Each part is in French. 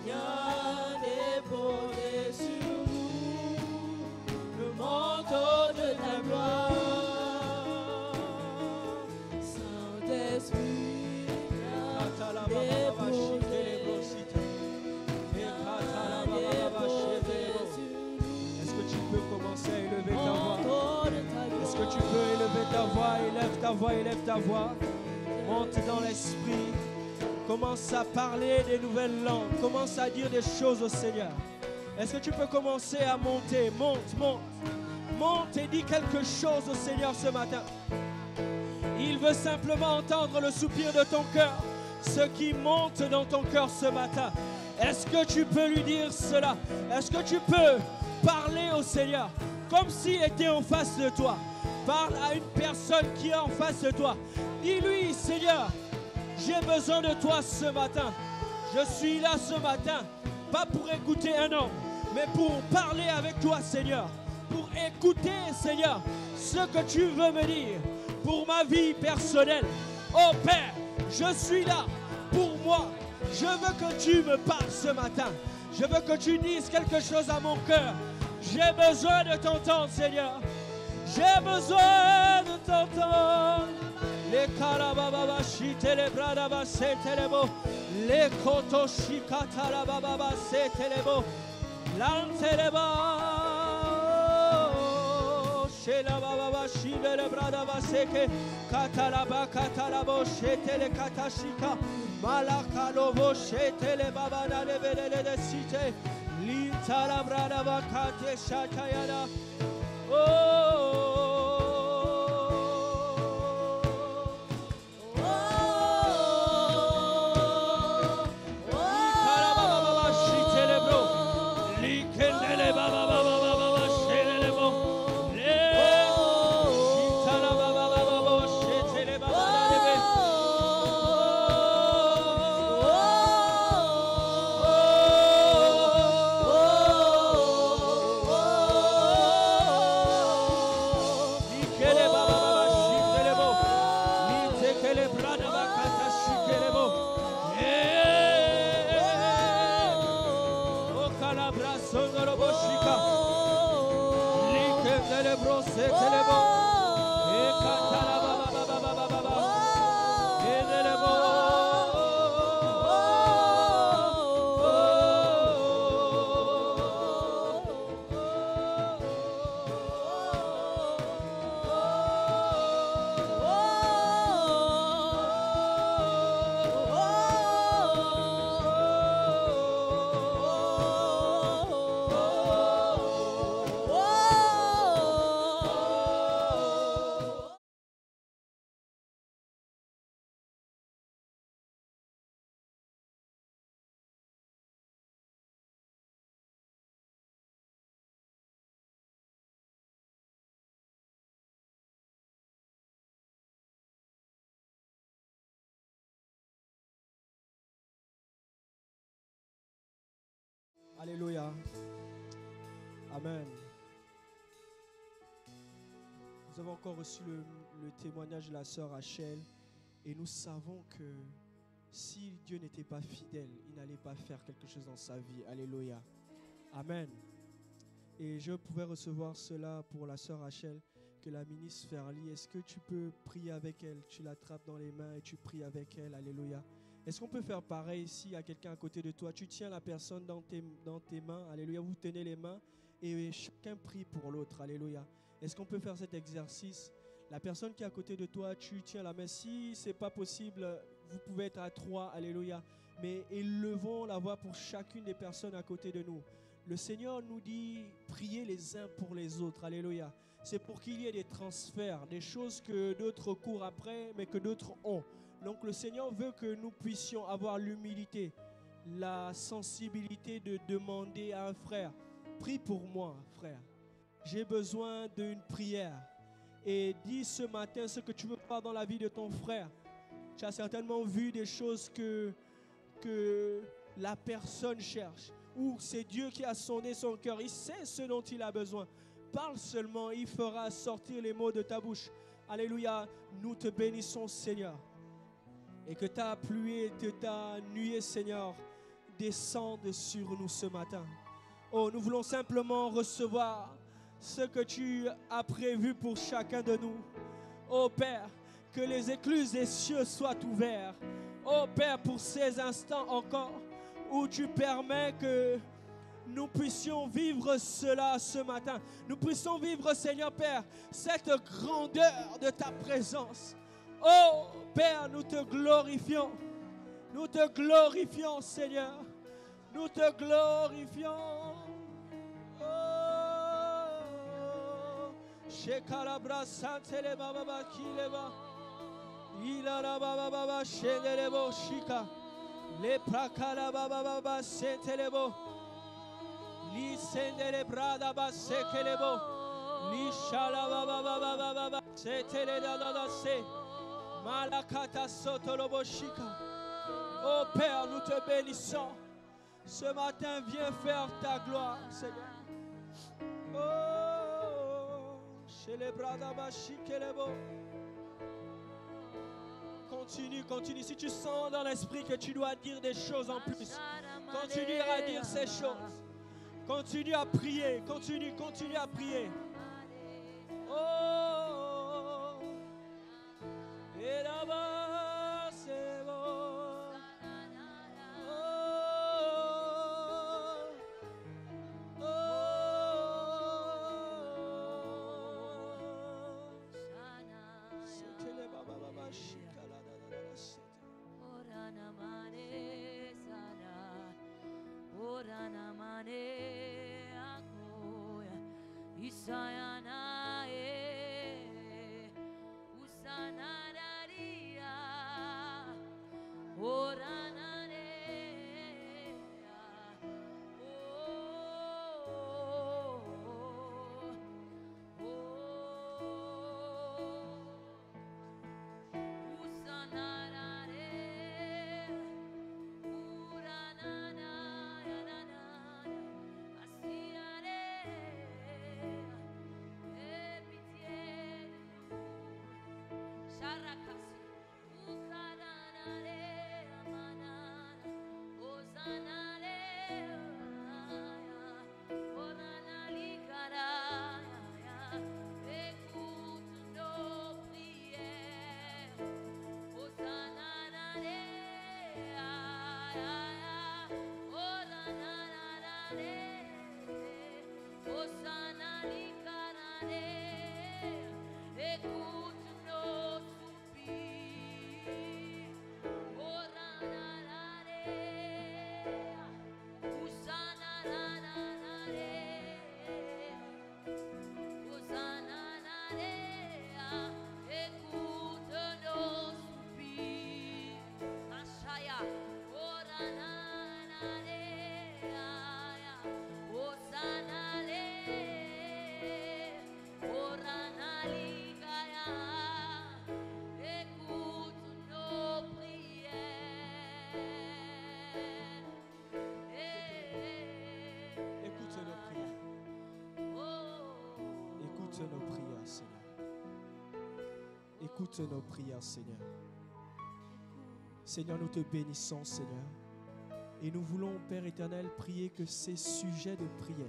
Viens déposer sur nous le manteau de ta gloire. Saint-Esprit, viens déposer. Est-ce que tu peux commencer à élever ta voix? Est-ce que tu peux élever ta voix? Élève ta voix, élève ta voix. Monte dans l'esprit. Commence à parler des nouvelles langues. Commence à dire des choses au Seigneur. Est-ce que tu peux commencer à monter? Monte, monte. Monte et dis quelque chose au Seigneur ce matin. Il veut simplement entendre le soupir de ton cœur. Ce qui monte dans ton cœur ce matin. Est-ce que tu peux lui dire cela? Est-ce que tu peux parler au Seigneur comme s'il était en face de toi? Parle à une personne qui est en face de toi. Dis-lui, Seigneur, j'ai besoin de toi ce matin. Je suis là ce matin, pas pour écouter un homme, mais pour parler avec toi, Seigneur. Pour écouter, Seigneur, ce que tu veux me dire pour ma vie personnelle. Oh Père, je suis là pour moi. Je veux que tu me parles ce matin. Je veux que tu dises quelque chose à mon cœur. J'ai besoin de t'entendre, Seigneur. J'ai besoin de t'entendre. Les karababa shite les bradaba setelebo. Les kotoshika tarababa setelebo. Lanteleba. Shela baba shite les bradaba seke. Katalaba katalabo shete les katashika. Malakalobo shete les baba na levele de cité. Lintala bradaba kate shatayana. Oh. Alléluia. Amen. Nous avons encore reçu le témoignage de la sœur Rachel et nous savons que si Dieu n'était pas fidèle, il n'allait pas faire quelque chose dans sa vie. Alléluia. Amen. Et je pouvais recevoir cela pour la sœur Rachel, que la ministre Ferli. Est-ce que tu peux prier avec elle? Tu l'attrapes dans les mains et tu pries avec elle. Alléluia. Est-ce qu'on peut faire pareil ici à quelqu'un à côté de toi? Tu tiens la personne dans tes mains. Alléluia. Vous tenez les mains et chacun prie pour l'autre. Alléluia. Est-ce qu'on peut faire cet exercice? La personne qui est à côté de toi, tu tiens la main. Si ce n'est pas possible, vous pouvez être à 3. Alléluia. Mais élevons la voix pour chacune des personnes à côté de nous. Le Seigneur nous dit priez les uns pour les autres. Alléluia. C'est pour qu'il y ait des transferts, des choses que d'autres courent après, mais que d'autres ont. Donc le Seigneur veut que nous puissions avoir l'humilité, la sensibilité de demander à un frère, prie pour moi, frère. J'ai besoin d'une prière. Et dis ce matin ce que tu veux faire dans la vie de ton frère. Tu as certainement vu des choses que la personne cherche. Ou c'est Dieu qui a sondé son cœur. Il sait ce dont il a besoin. Parle seulement, il fera sortir les mots de ta bouche. Alléluia, nous te bénissons Seigneur. Et que ta pluie, que ta nuée, Seigneur, descende sur nous ce matin. Oh, nous voulons simplement recevoir ce que tu as prévu pour chacun de nous. Oh Père, que les écluses des cieux soient ouvertes. Oh Père, pour ces instants encore où tu permets que nous puissions vivre cela ce matin. Nous puissions vivre, Seigneur Père, cette grandeur de ta présence. Oh Père, nous te glorifions. Nous te glorifions, Seigneur. Nous te glorifions. Oh, Shekalabra Santele Baba Kileba. Ilara Baba Baba Shenelebo Shika. Le Prakala Baba Baba Sentelebo. Li Sendele Brada Basekelebo. Li Shala Baba Baba Baba Setele Dada Se. Malakata Sotolobo Shika. Oh Père, nous te bénissons. Ce matin, viens faire ta gloire, Seigneur. Oh, chez les bras d'Abachikelebo. Continue, continue. Si tu sens dans l'esprit que tu dois dire des choses en plus, continue à dire ces choses. Continue à prier, continue à prier. Oh, et là-bas, c'est bon. Écoute nos prières, Seigneur. Écoute nos prières, Seigneur. Seigneur, nous te bénissons, Seigneur. Et nous voulons, Père éternel, prier que ces sujets de prière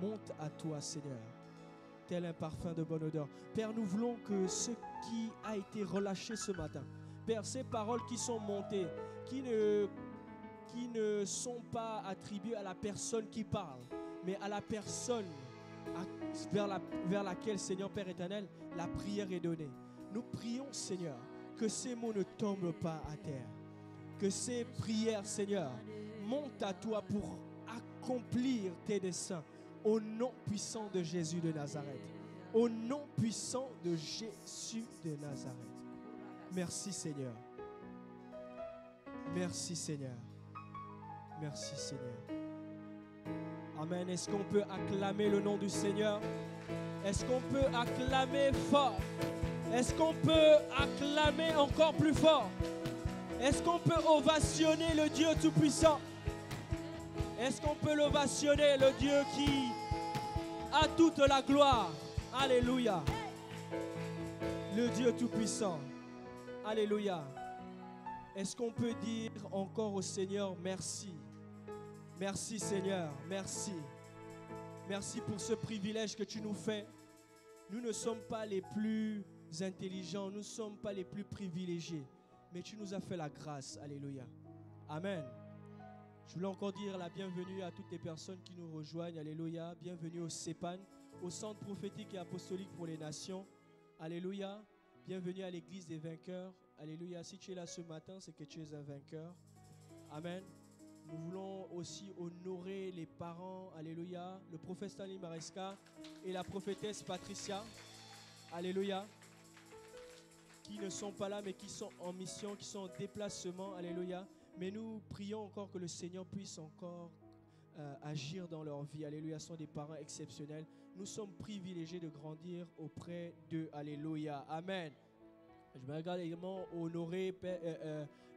montent à toi, Seigneur, tel un parfum de bonne odeur. Père, nous voulons que ce qui a été relâché ce matin, Père, ces paroles qui sont montées, qui ne sont pas attribuées à la personne qui parle, mais à la personne vers laquelle, Seigneur Père éternel, la prière est donnée. Nous prions, Seigneur, que ces mots ne tombent pas à terre. Que ces prières, Seigneur, montent à toi pour accomplir tes desseins. Au nom puissant de Jésus de Nazareth. Au nom puissant de Jésus de Nazareth. Merci, Seigneur. Merci, Seigneur. Merci, Seigneur. Amen. Est-ce qu'on peut acclamer le nom du Seigneur? Est-ce qu'on peut acclamer fort? Est-ce qu'on peut acclamer encore plus fort? Est-ce qu'on peut ovationner le Dieu Tout-Puissant? Est-ce qu'on peut l'ovationner, le Dieu qui a toute la gloire? Alléluia. Le Dieu Tout-Puissant. Alléluia. Est-ce qu'on peut dire encore au Seigneur merci? Merci Seigneur, merci. Merci pour ce privilège que tu nous fais. Nous ne sommes pas les plus intelligents, nous ne sommes pas les plus privilégiés, mais tu nous as fait la grâce. Alléluia. Amen. Je voulais encore dire la bienvenue à toutes les personnes qui nous rejoignent. Alléluia. Bienvenue au CEPAN, au Centre prophétique et apostolique pour les nations. Alléluia. Bienvenue à l'église des vainqueurs. Alléluia. Si tu es là ce matin, c'est que tu es un vainqueur. Amen. Nous voulons aussi honorer les parents, alléluia, le prophète Stanley Maresca et la prophétesse Patricia, alléluia, qui ne sont pas là mais qui sont en mission, qui sont en déplacement, alléluia. Mais nous prions encore que le Seigneur puisse encore agir dans leur vie, alléluia. Ce sont des parents exceptionnels. Nous sommes privilégiés de grandir auprès d'eux, alléluia, amen. Je me regarde également honorer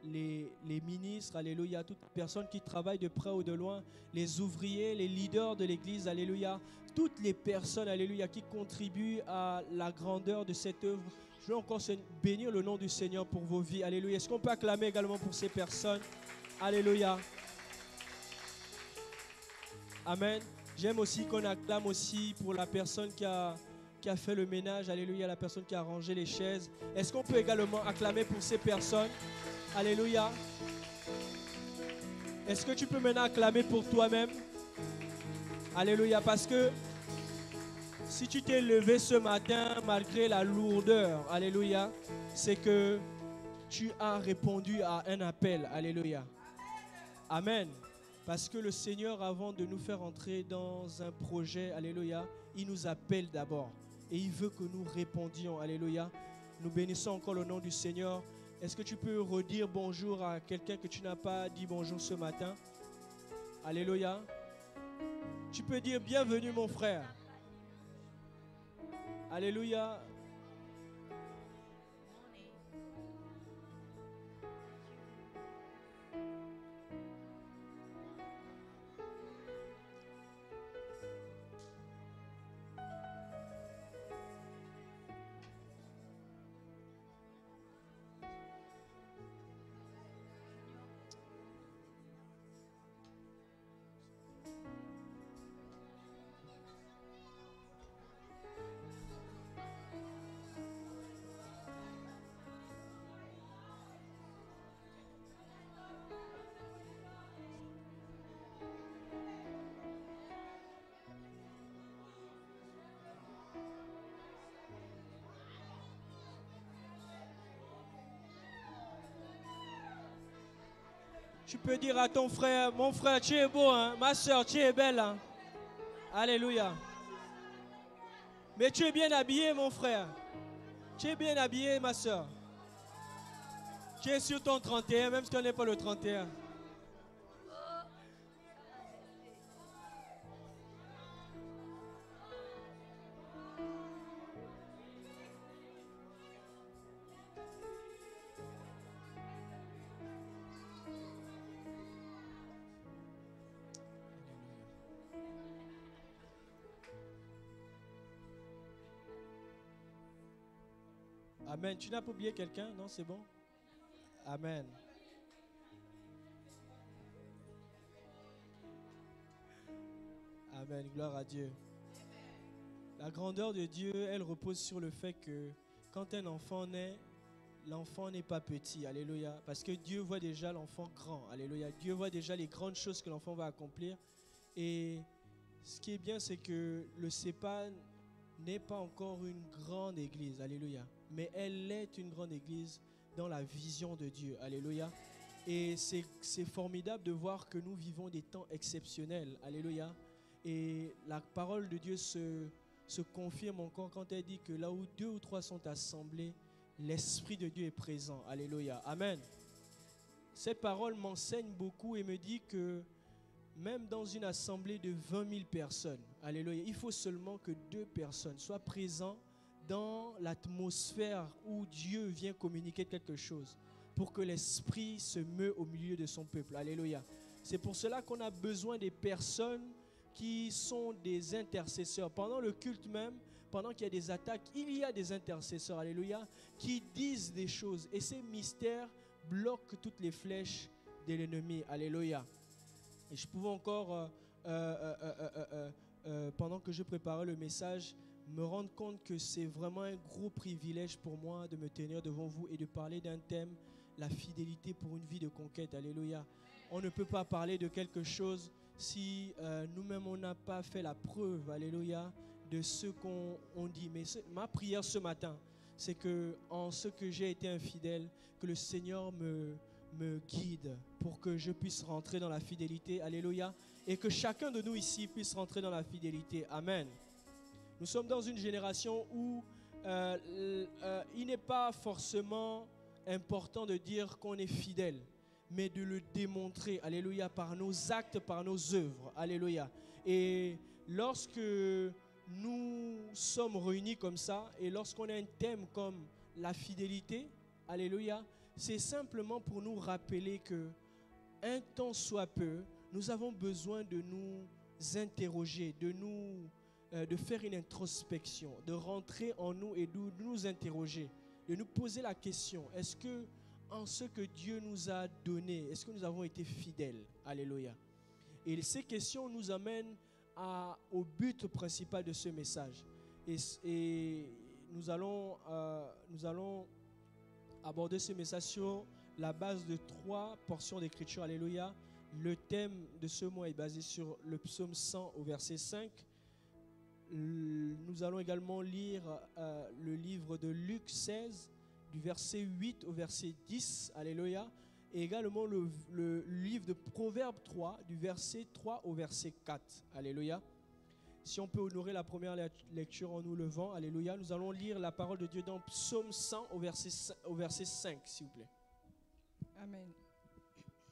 les ministres, alléluia, toutes les personnes qui travaillent de près ou de loin, les ouvriers, les leaders de l'église, alléluia, toutes les personnes, alléluia, qui contribuent à la grandeur de cette œuvre. Je veux encore bénir le nom du Seigneur pour vos vies, alléluia. Est-ce qu'on peut acclamer également pour ces personnes? Alléluia. Amen. J'aime aussi qu'on acclame aussi pour la personne qui a fait le ménage, alléluia, la personne qui a rangé les chaises. Est-ce qu'on peut également acclamer pour ces personnes? Alléluia. Est-ce que tu peux maintenant acclamer pour toi-même? Alléluia, parce que si tu t'es levé ce matin malgré la lourdeur, alléluia, c'est que tu as répondu à un appel, alléluia. Amen. Parce que le Seigneur, avant de nous faire entrer dans un projet, alléluia, il nous appelle d'abord. Et il veut que nous répondions. Alléluia. Nous bénissons encore le nom du Seigneur. Est-ce que tu peux redire bonjour à quelqu'un que tu n'as pas dit bonjour ce matin? Alléluia. Tu peux dire bienvenue mon frère. Alléluia. Tu peux dire à ton frère, mon frère, tu es beau, hein? Ma soeur, tu es belle. Hein? Alléluia. Mais tu es bien habillé, mon frère. Tu es bien habillé, ma soeur. Tu es sur ton 31, même si tu n'es pas le 31. Amen. Tu n'as pas oublié quelqu'un? Non, c'est bon? Amen. Amen. Gloire à Dieu. La grandeur de Dieu, elle repose sur le fait que quand un enfant naît, l'enfant n'est pas petit. Alléluia. Parce que Dieu voit déjà l'enfant grand. Alléluia. Dieu voit déjà les grandes choses que l'enfant va accomplir. Et ce qui est bien, c'est que le CEPAN n'est pas encore une grande église. Alléluia. Mais elle est une grande église dans la vision de Dieu. Alléluia. Et c'est formidable de voir que nous vivons des temps exceptionnels. Alléluia. Et la parole de Dieu se confirme encore quand elle dit que là où 2 ou 3 sont assemblés, l'Esprit de Dieu est présent. Alléluia. Amen. Cette parole m'enseigne beaucoup et me dit que même dans une assemblée de 20 000 personnes, alléluia, il faut seulement que 2 personnes soient présentes dans l'atmosphère où Dieu vient communiquer quelque chose pour que l'Esprit se meut au milieu de son peuple. Alléluia. C'est pour cela qu'on a besoin des personnes qui sont des intercesseurs. Pendant le culte même, pendant qu'il y a des attaques, il y a des intercesseurs, alléluia, qui disent des choses. Et ces mystères bloque toutes les flèches de l'ennemi. Alléluia. Et je pouvais encore, pendant que je préparais le message, me rendre compte que c'est vraiment un gros privilège pour moi de me tenir devant vous et de parler d'un thème, la fidélité pour une vie de conquête. Alléluia. On ne peut pas parler de quelque chose si nous-mêmes on n'a pas fait la preuve, alléluia, de ce qu'on dit. Mais ma prière ce matin, c'est que en ce que j'ai été infidèle, que le Seigneur me guide pour que je puisse rentrer dans la fidélité, alléluia, et que chacun de nous ici puisse rentrer dans la fidélité. Amen. Nous sommes dans une génération où il n'est pas forcément important de dire qu'on est fidèle, mais de le démontrer, alléluia, par nos actes, par nos œuvres, alléluia. Et lorsque nous sommes réunis comme ça, et lorsqu'on a un thème comme la fidélité, alléluia, c'est simplement pour nous rappeler que un temps soit peu, nous avons besoin de nous interroger, de faire une introspection, de rentrer en nous et de nous interroger, de nous poser la question, est-ce que en ce que Dieu nous a donné, est-ce que nous avons été fidèles? Alléluia. Et ces questions nous amènent au but principal de ce message. Et nous allons aborder ce message sur la base de 3 portions d'écriture. Alléluia. Le thème de ce mois est basé sur le psaume 100 au verset 5. Nous allons également lire le livre de Luc 16, du verset 8 au verset 10, alléluia, et également le livre de Proverbes 3, du verset 3 au verset 4, alléluia. Si on peut honorer la première lecture en nous levant, alléluia, nous allons lire la parole de Dieu dans Psaume 100 au verset 5, s'il vous plaît. Amen.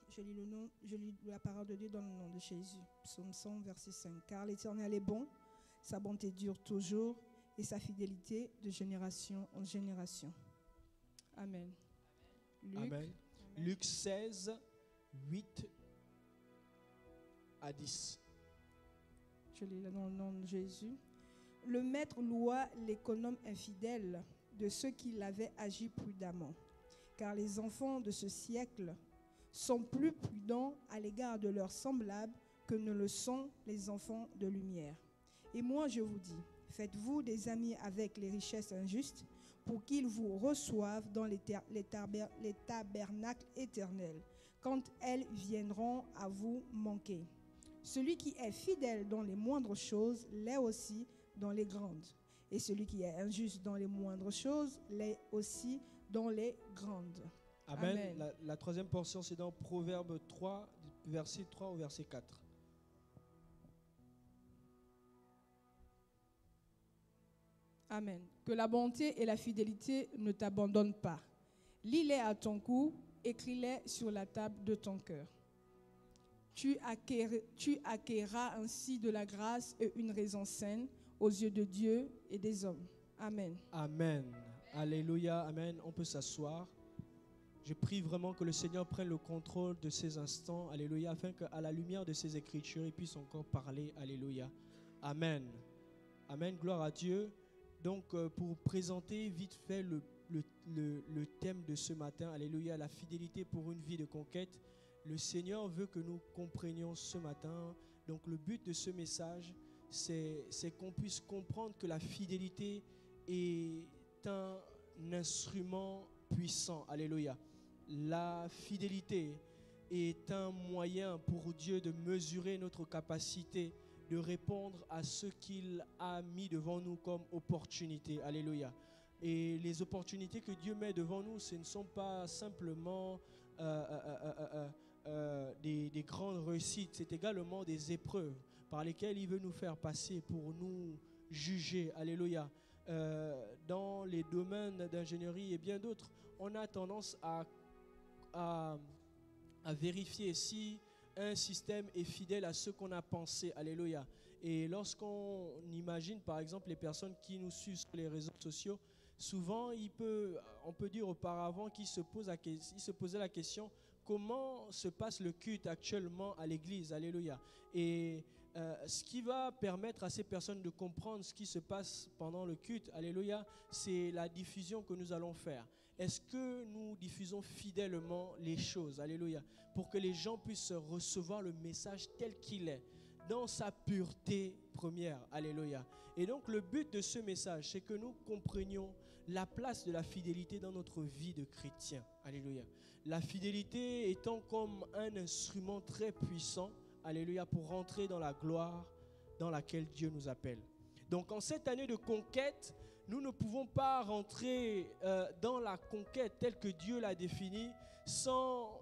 Je lis la parole de Dieu dans le nom de Jésus. Psaume 100, verset 5. Car l'Éternel est bon, sa bonté dure toujours, et sa fidélité de génération en génération. Amen. Amen. Luc 16, 8 à 10. Je lis dans le nom de Jésus. Le maître loua l'économe infidèle de ceux qui l'avaient agi prudemment, car les enfants de ce siècle sont plus prudents à l'égard de leurs semblables que ne le sont les enfants de lumière. Et moi je vous dis, faites-vous des amis avec les richesses injustes, pour qu'ils vous reçoivent dans les tabernacles éternels, quand elles viendront à vous manquer. Celui qui est fidèle dans les moindres choses l'est aussi dans les grandes. Et celui qui est injuste dans les moindres choses l'est aussi dans les grandes. Amen. Amen. La troisième portion, c'est dans Proverbe 3, verset 3 au verset 4. Amen. Que la bonté et la fidélité ne t'abandonnent pas. Lis-les à ton cou, écris-les sur la table de ton cœur. Tu acquerras ainsi de la grâce et une raison saine aux yeux de Dieu et des hommes. Amen. Amen. Alléluia. Amen. On peut s'asseoir. Je prie vraiment que le Seigneur prenne le contrôle de ces instants. Alléluia. Afin qu'à la lumière de ces écritures, il puisse encore parler. Alléluia. Amen. Amen. Gloire à Dieu. Donc, pour présenter vite fait le thème de ce matin, alléluia, la fidélité pour une vie de conquête, le Seigneur veut que nous comprenions ce matin. Donc, le but de ce message, c'est qu'on puisse comprendre que la fidélité est un instrument puissant, alléluia. La fidélité est un moyen pour Dieu de mesurer notre capacité de répondre à ce qu'il a mis devant nous comme opportunité. Alléluia. Et les opportunités que Dieu met devant nous, ce ne sont pas simplement des grandes réussites, c'est également des épreuves par lesquelles il veut nous faire passer pour nous juger. Alléluia. Dans les domaines d'ingénierie et bien d'autres, on a tendance à vérifier si un système est fidèle à ce qu'on a pensé. Alléluia. Et lorsqu'on imagine par exemple les personnes qui nous suivent sur les réseaux sociaux, souvent on peut dire auparavant qu'ils se posaient la question, comment se passe le culte actuellement à l'église? Alléluia. Et ce qui va permettre à ces personnes de comprendre ce qui se passe pendant le culte, alléluia, c'est la diffusion que nous allons faire. est-ce que nous diffusons fidèlement les choses, alléluia, pour que les gens puissent recevoir le message tel qu'il est, dans sa pureté première, alléluia. Et donc le but de ce message, c'est que nous comprenions la place de la fidélité dans notre vie de chrétien, alléluia. La fidélité étant comme un instrument très puissant, alléluia, pour rentrer dans la gloire dans laquelle Dieu nous appelle. Donc en cette année de conquête, nous ne pouvons pas rentrer dans la conquête telle que Dieu l'a définie sans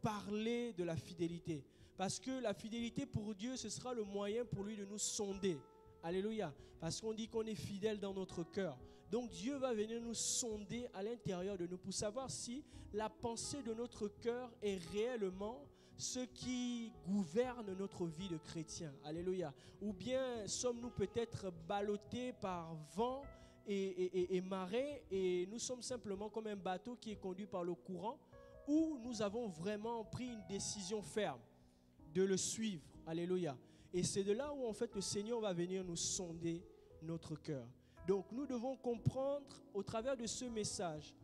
parler de la fidélité. Parce que la fidélité pour Dieu, ce sera le moyen pour lui de nous sonder. Alléluia. Parce qu'on dit qu'on est fidèle dans notre cœur. Donc Dieu va venir nous sonder à l'intérieur de nous pour savoir si la pensée de notre cœur est réellement ce qui gouverne notre vie de chrétien. Alléluia. Ou bien sommes-nous peut-être ballottés par vent et marée et nous sommes simplement comme un bateau qui est conduit par le courant, où nous avons vraiment pris une décision ferme de le suivre. Alléluia. Et c'est de là où en fait le Seigneur va venir nous sonder notre cœur. Donc nous devons comprendre au travers de ce message,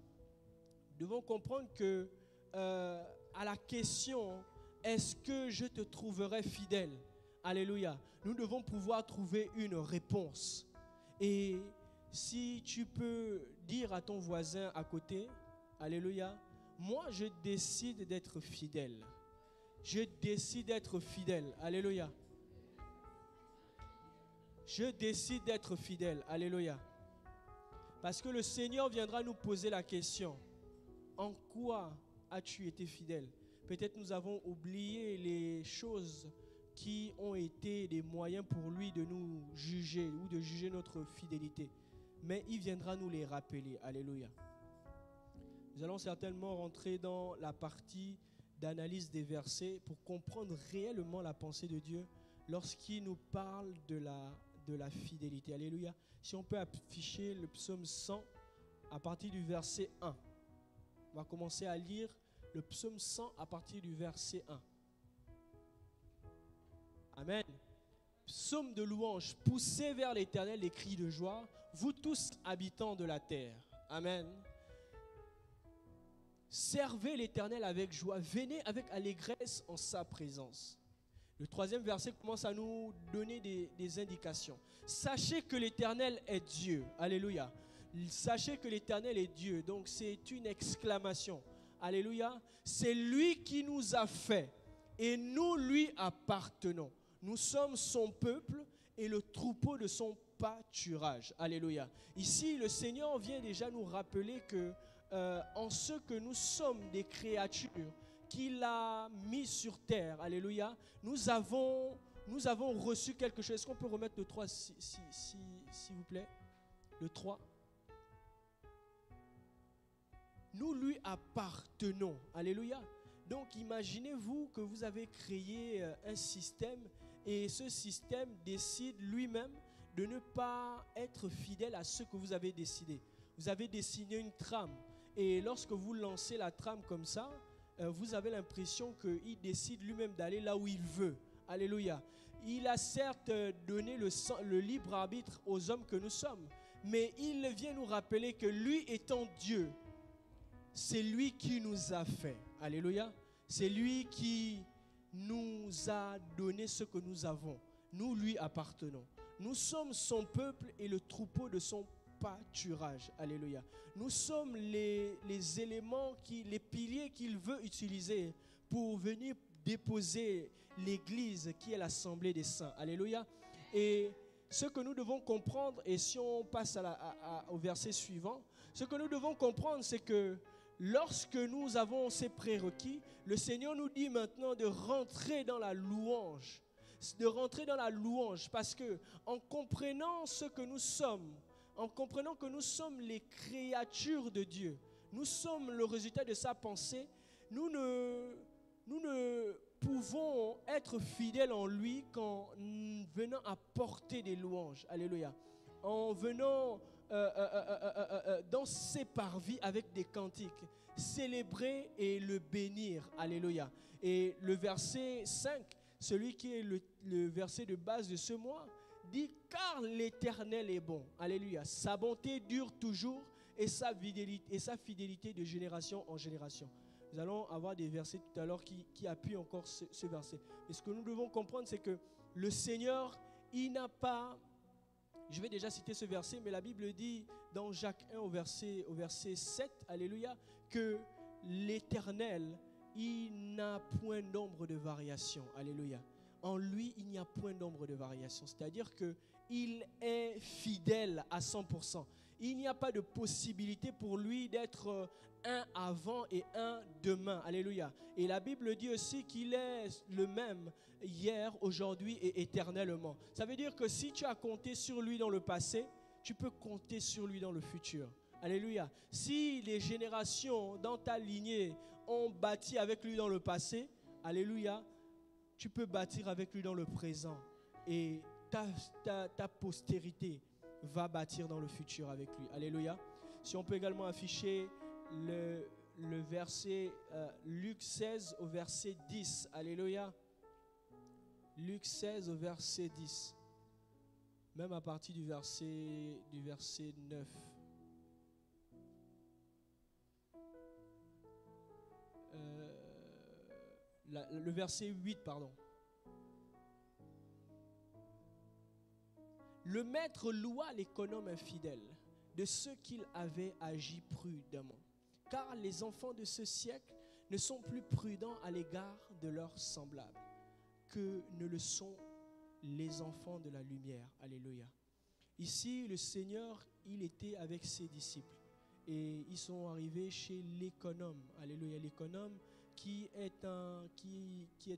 nous devons comprendre que à la question est-ce que je te trouverai fidèle? Alléluia. Nous devons pouvoir trouver une réponse. Et si tu peux dire à ton voisin à côté, alléluia, moi je décide d'être fidèle. Je décide d'être fidèle. Alléluia. Je décide d'être fidèle. Alléluia. Parce que le Seigneur viendra nous poser la question. En quoi as-tu été fidèle? Peut-être nous avons oublié les choses qui ont été des moyens pour lui de nous juger ou de juger notre fidélité. Mais il viendra nous les rappeler. Alléluia. Nous allons certainement rentrer dans la partie d'analyse des versets pour comprendre réellement la pensée de Dieu lorsqu'il nous parle de la fidélité. Alléluia. Si on peut afficher le psaume 100 à partir du verset 1. On va commencer à lire le psaume 100 à partir du verset 1. Amen. Psaume de louange. Poussez vers l'Éternel les cris de joie, vous tous habitants de la terre. Amen. Servez l'Éternel avec joie. Venez avec allégresse en sa présence. Le troisième verset commence à nous donner des indications. Sachez que l'Éternel est Dieu. Alléluia. Sachez que l'Éternel est Dieu. Donc c'est une exclamation. Alléluia. C'est lui qui nous a fait et nous lui appartenons. Nous sommes son peuple et le troupeau de son pâturage. Alléluia. Ici, le Seigneur vient déjà nous rappeler que en ce que nous sommes des créatures qu'il a mis sur terre, alléluia, nous avons reçu quelque chose. Est-ce qu'on peut remettre le 3 s'il vous plaît? Le 3. Nous lui appartenons. Alléluia. Donc imaginez-vous que vous avez créé un système et ce système décide lui-même de ne pas être fidèle à ce que vous avez décidé. Vous avez dessiné une trame et lorsque vous lancez la trame comme ça, vous avez l'impression qu'il décide lui-même d'aller là où il veut. Alléluia. Il a certes donné le libre arbitre aux hommes que nous sommes, mais il vient nous rappeler que lui étant Dieu, c'est lui qui nous a fait. Alléluia. C'est lui qui nous a donné ce que nous avons. Nous lui appartenons. Nous sommes son peuple et le troupeau de son pâturage. Alléluia. Nous sommes les éléments, les piliers qu'il veut utiliser pour venir déposer l'église qui est l'assemblée des saints. Alléluia. Et ce que nous devons comprendre, et si on passe au verset suivant, ce que nous devons comprendre, c'est que lorsque nous avons ces prérequis, le Seigneur nous dit maintenant de rentrer dans la louange. De rentrer dans la louange parce que en comprenant ce que nous sommes, en comprenant que nous sommes les créatures de Dieu, nous sommes le résultat de sa pensée, nous ne pouvons être fidèles en lui qu'en venant apporter des louanges. Alléluia. En venant dans ses parvis avec des cantiques, célébrer et le bénir. Alléluia. Et le verset 5, celui qui est le verset de base de ce mois, dit « Car l'Éternel est bon. » Alléluia. Sa bonté dure toujours et sa fidélité de génération en génération. Nous allons avoir des versets tout à l'heure qui appuient encore ce verset. Et ce que nous devons comprendre, c'est que le Seigneur, il n'a pas... Je vais déjà citer ce verset, mais la Bible dit dans Jacques 1 au verset 7, alléluia, que l'Éternel, il n'a point d'ombre de variation, alléluia. En lui, il n'y a point d'ombre de variation, c'est-à-dire qu'il est fidèle à 100%. Il n'y a pas de possibilité pour lui d'être un avant et un demain, alléluia. Et la Bible dit aussi qu'il est le même hier, aujourd'hui et éternellement. Ça veut dire que si tu as compté sur lui dans le passé, tu peux compter sur lui dans le futur. Alléluia. Si les générations dans ta lignée ont bâti avec lui dans le passé, alléluia, tu peux bâtir avec lui dans le présent. Et ta postérité va bâtir dans le futur avec lui. Alléluia. Si on peut également afficher le verset Luc 16 au verset 10. Alléluia. Luc 16 au verset 10. Même à partir du verset 9. Le verset 8, pardon. Le maître loua l'économe infidèle de ce qu'il avait agi prudemment. Car les enfants de ce siècle ne sont plus prudents à l'égard de leurs semblables que ne le sont les enfants de la lumière. Alléluia. Ici, le Seigneur, il était avec ses disciples et ils sont arrivés chez l'économe. Alléluia. L'économe qui est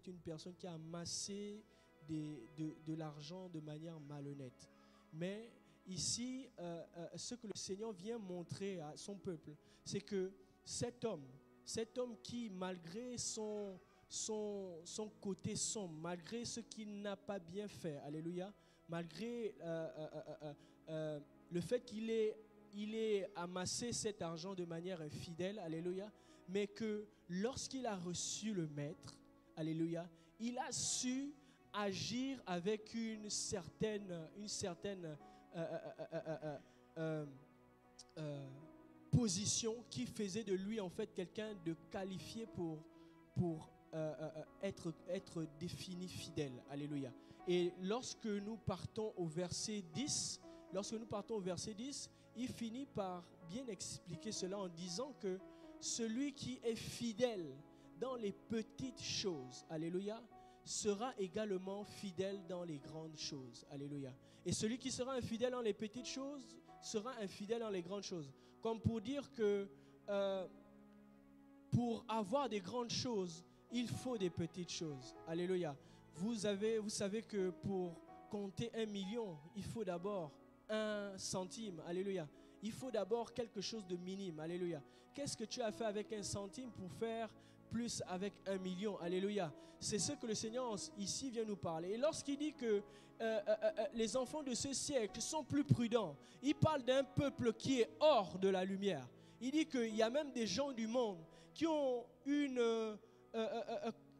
une personne qui a amassé de l'argent de manière malhonnête. Mais ici, ce que le Seigneur vient montrer à son peuple, c'est que cet homme qui, malgré son côté sombre, malgré ce qu'il n'a pas bien fait, alléluia, malgré le fait qu'il ait amassé cet argent de manière infidèle, alléluia, mais que lorsqu'il a reçu le Maître, alléluia, il a su agir avec une certaine position qui faisait de lui en fait quelqu'un de qualifié pour être défini fidèle. Alléluia. Et lorsque nous partons au verset 10, il finit par bien expliquer cela en disant que celui qui est fidèle dans les petites choses, alléluia, sera également fidèle dans les grandes choses. Alléluia. Et celui qui sera infidèle dans les petites choses sera infidèle dans les grandes choses. Comme pour dire que pour avoir des grandes choses, il faut des petites choses. Alléluia. Vous savez que pour compter 1 million, il faut d'abord 1 centime. Alléluia. Il faut d'abord quelque chose de minime. Alléluia. Qu'est-ce que tu as fait avec 1 centime pour faire plus avec 1 million? Alléluia. C'est ce que le Seigneur ici vient nous parler. Et lorsqu'il dit que les enfants de ce siècle sont plus prudents, il parle d'un peuple qui est hors de la lumière. Il dit qu'il y a même des gens du monde qui ont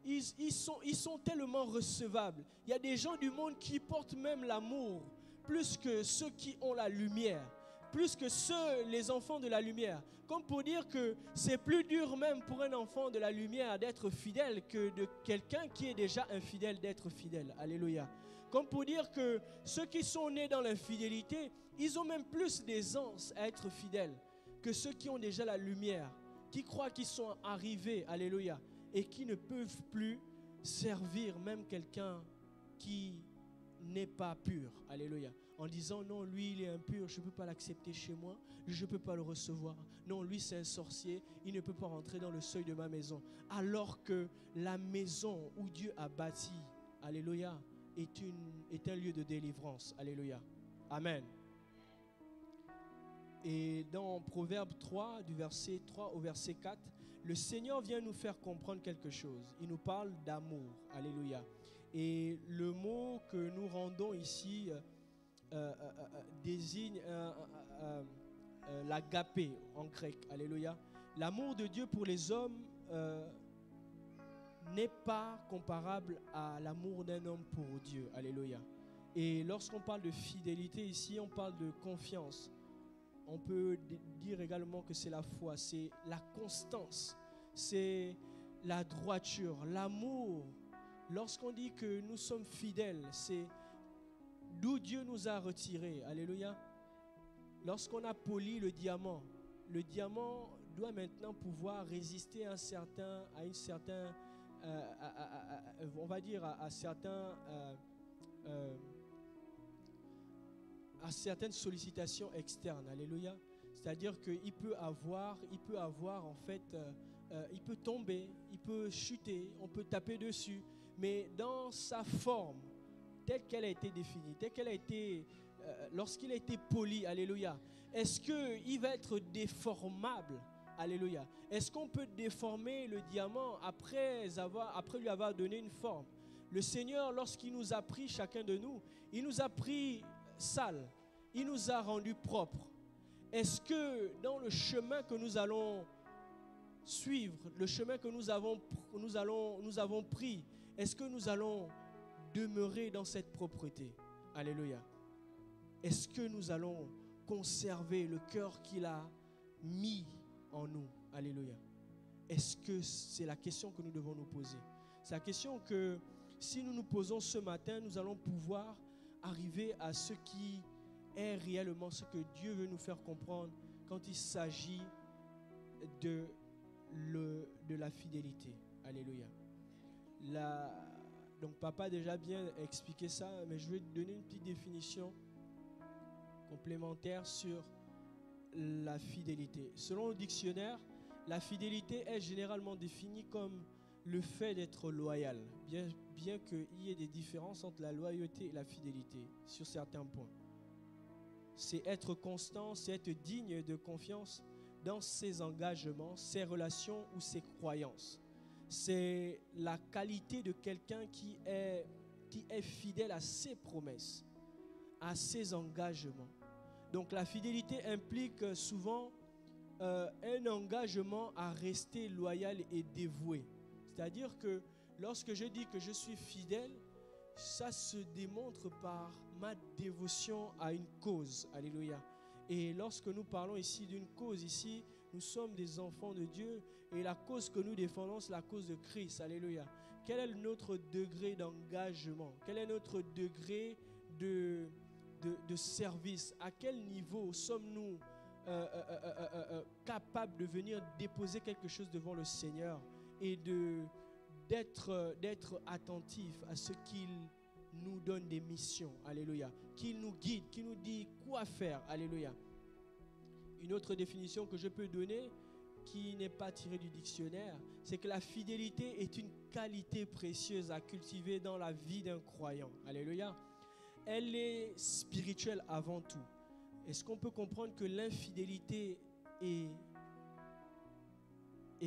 ils sont tellement recevables. Il y a des gens du monde qui portent même l'amour plus que ceux qui ont la lumière, plus que les enfants de la lumière. Comme pour dire que c'est plus dur même pour un enfant de la lumière d'être fidèle que de quelqu'un qui est déjà infidèle d'être fidèle. Alléluia. Comme pour dire que ceux qui sont nés dans l'infidélité, ils ont même plus d'aisance à être fidèles que ceux qui ont déjà la lumière, qui croient qu'ils sont arrivés, alléluia, et qui ne peuvent plus servir même quelqu'un qui n'est pas pur, alléluia, en disant non, lui il est impur, je ne peux pas l'accepter chez moi, je ne peux pas le recevoir, non, lui c'est un sorcier, il ne peut pas rentrer dans le seuil de ma maison, alors que la maison où Dieu a bâti, alléluia, est un lieu de délivrance, alléluia, amen. Et dans Proverbe 3, du verset 3 au verset 4, le Seigneur vient nous faire comprendre quelque chose. Il nous parle d'amour. Alléluia. Et le mot que nous rendons ici désigne l'agapé en grec. Alléluia. L'amour de Dieu pour les hommes n'est pas comparable à l'amour d'un homme pour Dieu. Alléluia. Et lorsqu'on parle de fidélité ici, on parle de confiance. on peut dire également que c'est la foi, c'est la constance, c'est la droiture, l'amour. Lorsqu'on dit que nous sommes fidèles, c'est d'où Dieu nous a retirés. Alléluia. Lorsqu'on a poli le diamant doit maintenant pouvoir résister à certaines sollicitations externes. Alléluia. C'est-à-dire qu'il peut avoir en fait, il peut tomber, il peut chuter, on peut taper dessus, mais dans sa forme, telle qu'elle a été définie, telle qu'elle a été, lorsqu'il a été poli, alléluia, est-ce qu'il va être déformable? Alléluia. Est-ce qu'on peut déformer le diamant après lui avoir donné une forme? Le Seigneur, lorsqu'il nous a pris, chacun de nous, il nous a pris sale, il nous a rendus propres. Est-ce que dans le chemin que nous allons suivre, le chemin que nous avons pris, est-ce que nous allons demeurer dans cette propreté? Alléluia. Est-ce que nous allons conserver le cœur qu'il a mis en nous? Alléluia. Est-ce que c'est la question que nous devons nous poser? C'est la question que si nous nous posons ce matin, nous allons pouvoir arriver à ce qui est réellement ce que Dieu veut nous faire comprendre quand il s'agit de la fidélité. Alléluia. Donc papa a déjà bien expliqué ça, mais je vais donner une petite définition complémentaire sur la fidélité. Selon le dictionnaire, la fidélité est généralement définie comme le fait d'être loyal, bien qu'il y ait des différences entre la loyauté et la fidélité sur certains points. C'est être constant, c'est être digne de confiance dans ses engagements, ses relations ou ses croyances. C'est la qualité de quelqu'un qui est fidèle à ses promesses, à ses engagements. Donc la fidélité implique souvent un engagement à rester loyal et dévoué. C'est-à-dire que lorsque je dis que je suis fidèle, ça se démontre par ma dévotion à une cause. Alléluia. Et lorsque nous parlons ici d'une cause, ici, nous sommes des enfants de Dieu et la cause que nous défendons, c'est la cause de Christ. Alléluia. Quel est notre degré d'engagement? Quel est notre degré de service? À quel niveau sommes-nous capables de venir déposer quelque chose devant le Seigneur et d'être attentifs à ce qu'il nous donne des missions? Alléluia. Qu'il nous guide, qu'il nous dit quoi faire. Alléluia. Une autre définition que je peux donner, qui n'est pas tirée du dictionnaire, c'est que la fidélité est une qualité précieuse à cultiver dans la vie d'un croyant. Alléluia. Elle est spirituelle avant tout. Est-ce qu'on peut comprendre que l'infidélité est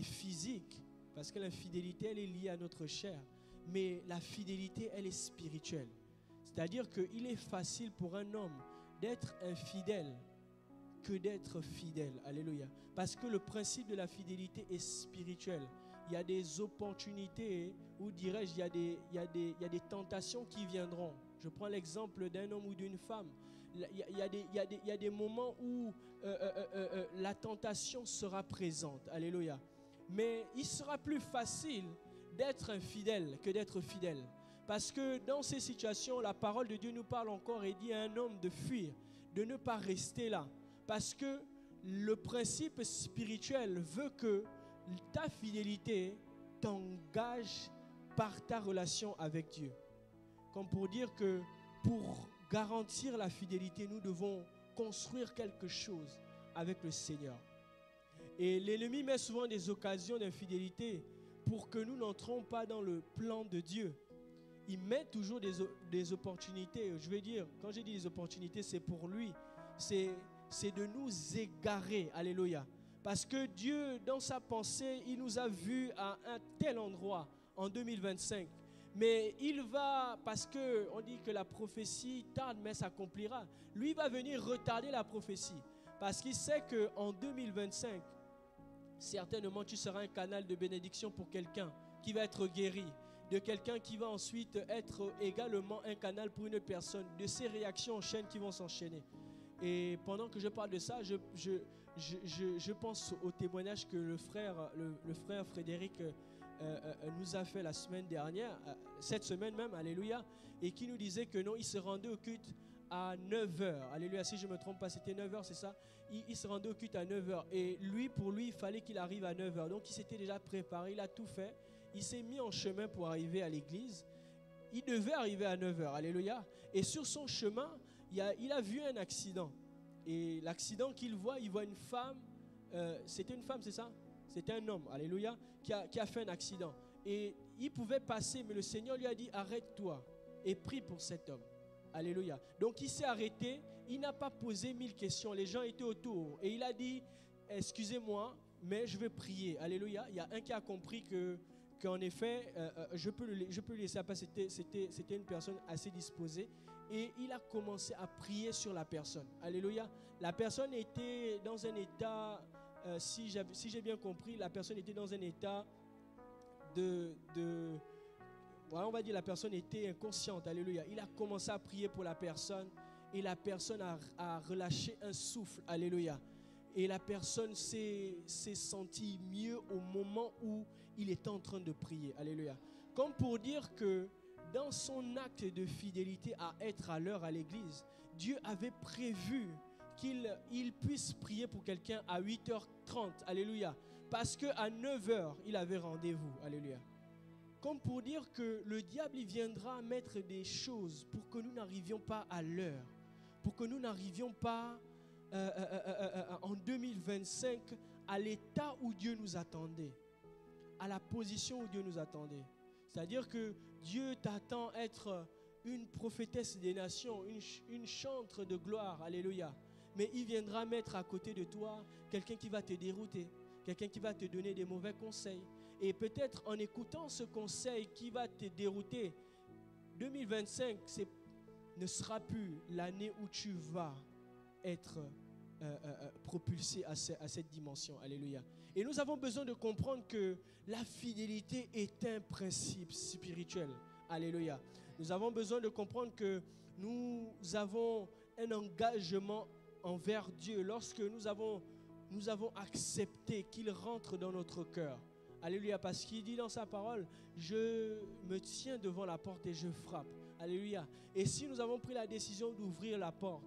physique? Parce que l'infidélité, elle est liée à notre chair. Mais la fidélité, elle est spirituelle. C'est-à-dire qu'il est facile pour un homme d'être infidèle que d'être fidèle. Alléluia. Parce que le principe de la fidélité est spirituel. Il y a des opportunités, ou dirais-je, il y a des tentations qui viendront. Je prends l'exemple d'un homme ou d'une femme. Il y a des moments où la tentation sera présente. Alléluia. Mais il sera plus facile d'être infidèle que d'être fidèle. Parce que dans ces situations, la parole de Dieu nous parle encore et dit à un homme de fuir, de ne pas rester là. Parce que le principe spirituel veut que ta fidélité t'engage par ta relation avec Dieu. Comme pour dire que pour garantir la fidélité, nous devons construire quelque chose avec le Seigneur. Et l'ennemi met souvent des occasions d'infidélité pour que nous n'entrons pas dans le plan de Dieu. Il met toujours des opportunités. Je veux dire, quand je dis des opportunités, c'est pour lui. C'est de nous égarer. Alléluia. Parce que Dieu, dans sa pensée, il nous a vus à un tel endroit en 2025. Mais il va, parce qu'on dit que la prophétie tarde, mais s'accomplira. Lui va venir retarder la prophétie. Parce qu'il sait qu'en 2025, certainement tu seras un canal de bénédiction pour quelqu'un qui va être guéri. De quelqu'un qui va ensuite être également un canal pour une personne. De ces réactions en chaîne qui vont s'enchaîner. Et pendant que je parle de ça, je pense au témoignage que le frère Frédéric nous a fait la semaine dernière, cette semaine même, alléluia, et qui nous disait que non, il se rendait au culte à 9h. Alléluia, si je ne me trompe pas, c'était 9h, c'est ça? Il se rendait au culte à 9h. Et pour lui, il fallait qu'il arrive à 9h. Donc, il s'était déjà préparé, il a tout fait. Il s'est mis en chemin pour arriver à l'église. Il devait arriver à 9h, alléluia. Et sur son chemin, il a vu un accident. Et l'accident qu'il voit, il voit une femme. C'était une femme, c'est ça? C'était un homme, alléluia, qui a fait un accident. Et il pouvait passer, mais le Seigneur lui a dit, arrête-toi et prie pour cet homme. Alléluia. Donc il s'est arrêté, il n'a pas posé 1000 questions. Les gens étaient autour. Et il a dit, excusez-moi, mais je veux prier. Alléluia. Il y a un qui a compris qu'en effet, je peux le laisser passer. C'était une personne assez disposée. Et il a commencé à prier sur la personne. Alléluia. La personne était dans un état, si j'ai bien compris, la personne était dans un état on va dire la personne était inconsciente. Alléluia. Il a commencé à prier pour la personne et la personne a relâché un souffle. Alléluia. Et la personne s'est sentie mieux au moment où il était en train de prier. Alléluia. Comme pour dire que dans son acte de fidélité à être à l'heure à l'église, Dieu avait prévu qu'il puisse prier pour quelqu'un à 8h30. Alléluia. Parce qu'à 9h, il avait rendez-vous. Alléluia. Comme pour dire que le diable il viendra mettre des choses pour que nous n'arrivions pas à l'heure, pour que nous n'arrivions pas en 2025 à l'état où Dieu nous attendait, à la position où Dieu nous attendait. C'est-à-dire que Dieu t'attend être une prophétesse des nations, une chantre de gloire, alléluia. Mais il viendra mettre à côté de toi quelqu'un qui va te dérouter, quelqu'un qui va te donner des mauvais conseils. Et peut-être en écoutant ce conseil qui va te dérouter, 2025 ne sera plus l'année où tu vas être propulsé à cette dimension. Alléluia. Et nous avons besoin de comprendre que la fidélité est un principe spirituel. Alléluia. Nous avons besoin de comprendre que nous avons un engagement envers Dieu lorsque nous avons accepté qu'il rentre dans notre cœur. Alléluia, parce qu'il dit dans sa parole, je me tiens devant la porte et je frappe. Alléluia. Et si nous avons pris la décision d'ouvrir la porte,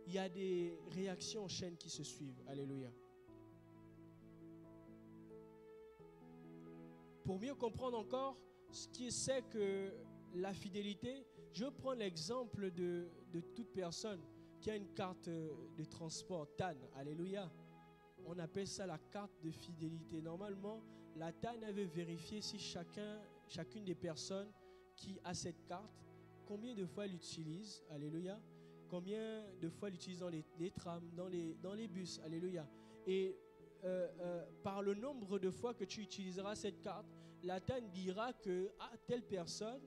il y a des réactions en chaîne qui se suivent. Alléluia. Pour mieux comprendre encore ce qui c'est que la fidélité, je prends l'exemple de toute personne qui a une carte de transport TAN. Alléluia. On appelle ça la carte de fidélité. Normalement, la TAN avait vérifié si chacune des personnes qui a cette carte, combien de fois elle l'utilise, alléluia, combien de fois elle l'utilise dans les trams, dans les bus, alléluia. Et par le nombre de fois que tu utiliseras cette carte, la TAN dira que telle personne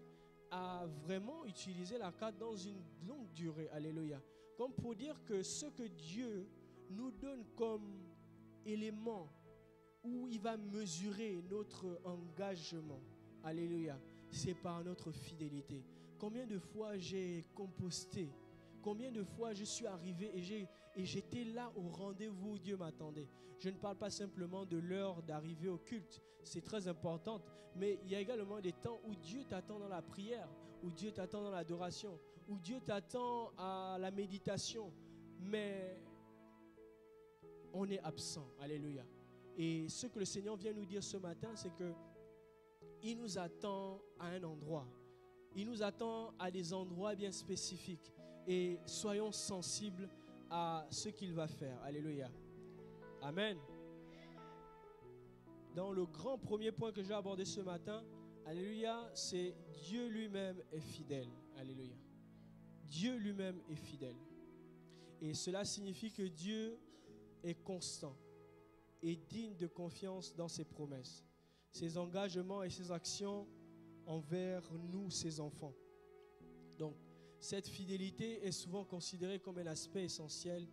a vraiment utilisé la carte dans une longue durée, alléluia. Comme pour dire que ce que Dieu nous donne comme élément où il va mesurer notre engagement, alléluia, c'est par notre fidélité. Combien de fois j'ai composté, combien de fois je suis arrivé et j'étais là au rendez-vous où Dieu m'attendait. Je ne parle pas simplement de l'heure d'arrivée au culte, c'est très important, mais il y a également des temps où Dieu t'attend dans la prière, où Dieu t'attend dans l'adoration, où Dieu t'attend à la méditation, mais on est absent, alléluia. Et ce que le Seigneur vient nous dire ce matin, c'est qu'il nous attend à un endroit. Il nous attend à des endroits bien spécifiques. Et soyons sensibles à ce qu'il va faire. Alléluia. Amen. Dans le grand premier point que j'ai abordé ce matin, alléluia, c'est Dieu lui-même est fidèle. Alléluia. Dieu lui-même est fidèle. Et cela signifie que Dieu est constant et digne de confiance dans ses promesses, ses engagements et ses actions envers nous, ses enfants. Donc, cette fidélité est souvent considérée comme un aspect essentiel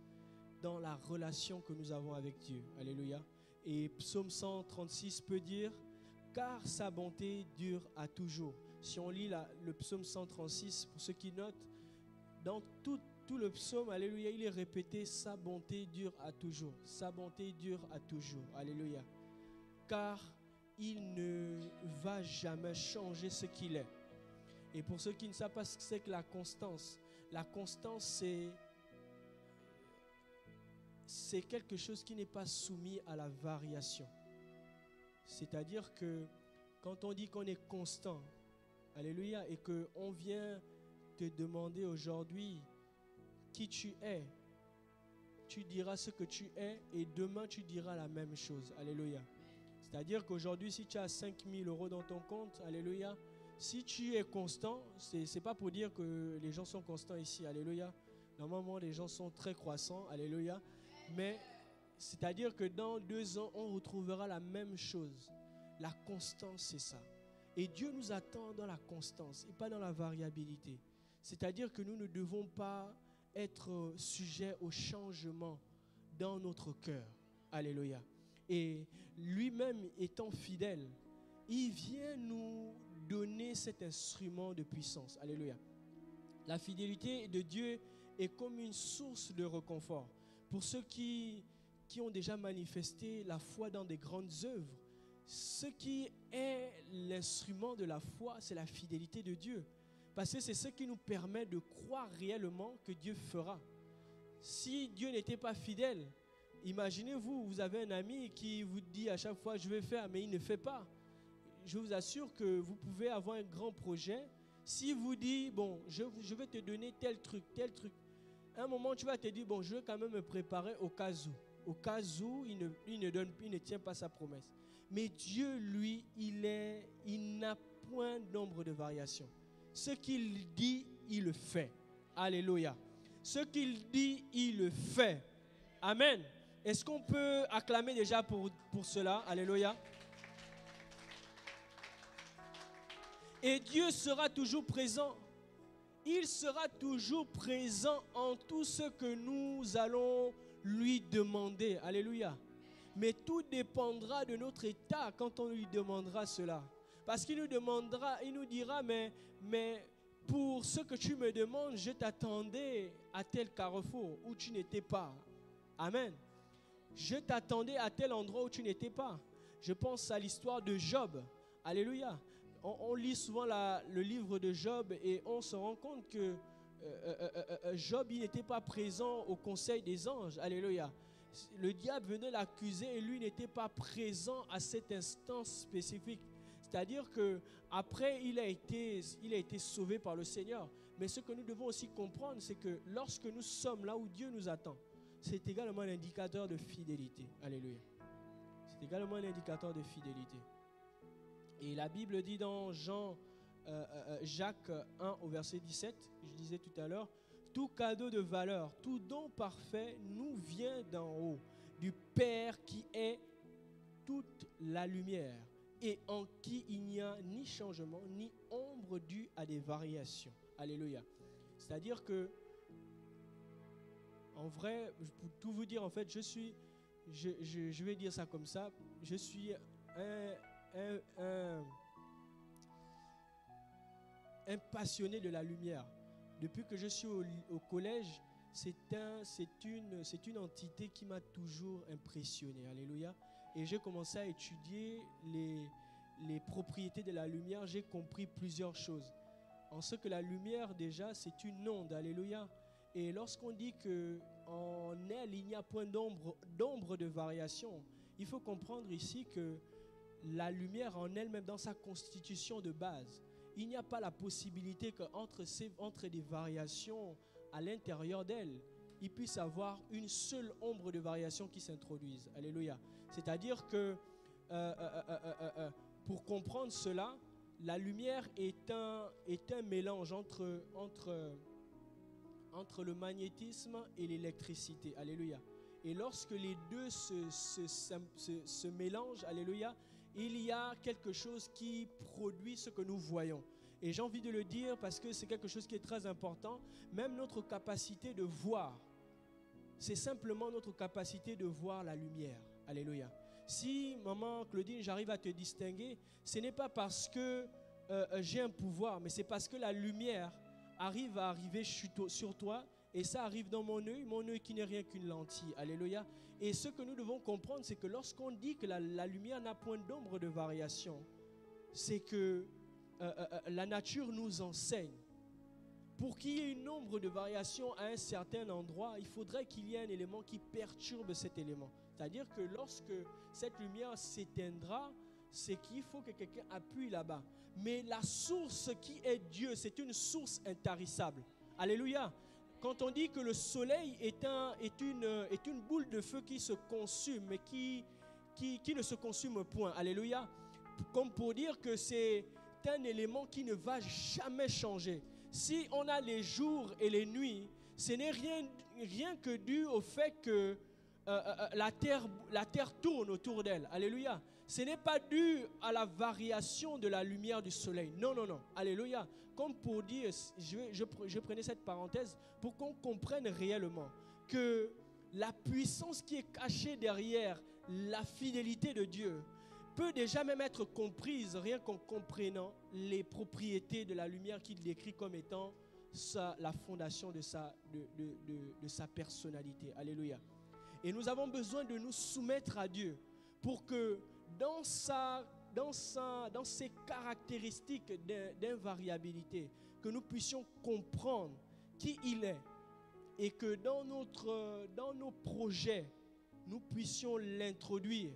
dans la relation que nous avons avec Dieu. Alléluia. Et Psaume 136 peut dire « Car sa bonté dure à toujours ». Si on lit le Psaume 136, pour ceux qui notent, dans tout le psaume, alléluia, il est répété, sa bonté dure à toujours. Sa bonté dure à toujours. Alléluia. Car il ne va jamais changer ce qu'il est. Et pour ceux qui ne savent pas ce que c'est que la constance c'est quelque chose qui n'est pas soumis à la variation. C'est-à-dire que quand on dit qu'on est constant, alléluia, et qu'on vient te demander aujourd'hui qui tu es, tu diras ce que tu es et demain tu diras la même chose. Alléluia. C'est-à-dire qu'aujourd'hui, si tu as 5 000 € dans ton compte, alléluia, si tu es constant, c'est pas pour dire que les gens sont constants ici, alléluia. Normalement, les gens sont très croissants, alléluia. Mais c'est-à-dire que dans 2 ans, on retrouvera la même chose. La constance, c'est ça. Et Dieu nous attend dans la constance et pas dans la variabilité. C'est-à-dire que nous ne devons pas être sujets au changement dans notre cœur. Alléluia. Et lui-même étant fidèle, il vient nous donner cet instrument de puissance. Alléluia. La fidélité de Dieu est comme une source de réconfort. Pour ceux qui ont déjà manifesté la foi dans des grandes œuvres, ce qui est l'instrument de la foi, c'est la fidélité de Dieu. Parce que c'est ce qui nous permet de croire réellement que Dieu fera. Si Dieu n'était pas fidèle, imaginez-vous, vous avez un ami qui vous dit à chaque fois « je vais faire », mais il ne fait pas. Je vous assure que vous pouvez avoir un grand projet. Si vous dites « bon, je vais te donner tel truc », à un moment tu vas te dire « bon, je vais quand même me préparer au cas où ». Au cas où il ne tient pas sa promesse. Mais Dieu, lui, il n'a point d'ombre de variation. Ce qu'il dit, il le fait. Alléluia. Ce qu'il dit, il le fait. Amen. Est-ce qu'on peut acclamer déjà pour cela? Alléluia. Et Dieu sera toujours présent. Il sera toujours présent en tout ce que nous allons lui demander. Alléluia. Mais tout dépendra de notre état quand on lui demandera cela. Parce qu'il nous demandera, il nous dira, mais pour ce que tu me demandes, je t'attendais à tel carrefour où tu n'étais pas. Amen. Je t'attendais à tel endroit où tu n'étais pas. Je pense à l'histoire de Job. Alléluia. On lit souvent le livre de Job et on se rend compte que Job, il n'était pas présent au conseil des anges. Alléluia. Le diable venait l'accuser et lui n'était pas présent à cette instance spécifique. C'est-à-dire qu'après, il a été sauvé par le Seigneur. Mais ce que nous devons aussi comprendre, c'est que lorsque nous sommes là où Dieu nous attend, c'est également un indicateur de fidélité. Alléluia. C'est également un indicateur de fidélité. Et la Bible dit dans Jacques 1 au verset 17, je disais tout à l'heure, tout cadeau de valeur, tout don parfait nous vient d'en haut, du Père qui est toute la lumière et en qui il n'y a ni changement, ni ombre due à des variations. Alléluia. C'est-à-dire que, en vrai, pour tout vous dire, en fait, je vais dire ça comme ça, je suis un passionné de la lumière. Depuis que je suis au collège, c'est une entité qui m'a toujours impressionné. Alléluia. Et j'ai commencé à étudier les propriétés de la lumière. J'ai compris plusieurs choses. En ce que la lumière, déjà, c'est une onde. Alléluia. Et lorsqu'on dit qu'en elle, il n'y a point d'ombre de variation, il faut comprendre ici que la lumière en elle-même, dans sa constitution de base, il n'y a pas la possibilité qu'entre des variations à l'intérieur d'elle, il puisse avoir une seule ombre de variation qui s'introduise. Alléluia. C'est-à-dire que pour comprendre cela, la lumière est un mélange entre le magnétisme et l'électricité. Alléluia. Et lorsque les deux se mélangent, alléluia, il y a quelque chose qui produit ce que nous voyons. Et j'ai envie de le dire parce que c'est quelque chose qui est très important. Même notre capacité de voir, c'est simplement notre capacité de voir la lumière. Alléluia. Si, maman Claudine, j'arrive à te distinguer, ce n'est pas parce que j'ai un pouvoir, mais c'est parce que la lumière arrive sur toi Et ça arrive dans mon œil qui n'est rien qu'une lentille. Alléluia. Et ce que nous devons comprendre, c'est que lorsqu'on dit que la lumière n'a point d'ombre de variation, c'est que la nature nous enseigne. Pour qu'il y ait une ombre de variation à un certain endroit, il faudrait qu'il y ait un élément qui perturbe cet élément. C'est-à-dire que lorsque cette lumière s'éteindra, c'est qu'il faut que quelqu'un appuie là-bas. Mais la source qui est Dieu, c'est une source intarissable. Alléluia. Quand on dit que le soleil est une boule de feu qui se consume, mais qui ne se consume point. Alléluia. Comme pour dire que c'est un élément qui ne va jamais changer. Si on a les jours et les nuits, ce n'est rien que dû au fait que la terre tourne autour d'elle. Alléluia. Ce n'est pas dû à la variation de la lumière du soleil. Non, non, non. Alléluia. Comme pour dire, je prenais cette parenthèse pour qu'on comprenne réellement que la puissance qui est cachée derrière la fidélité de Dieu peut déjà même être comprise rien qu'en comprenant les propriétés de la lumière qu'il décrit comme étant la fondation de sa personnalité. Alléluia. Et nous avons besoin de nous soumettre à Dieu pour que dans ses caractéristiques d'invariabilité, que nous puissions comprendre qui il est et que dans nos projets, nous puissions l'introduire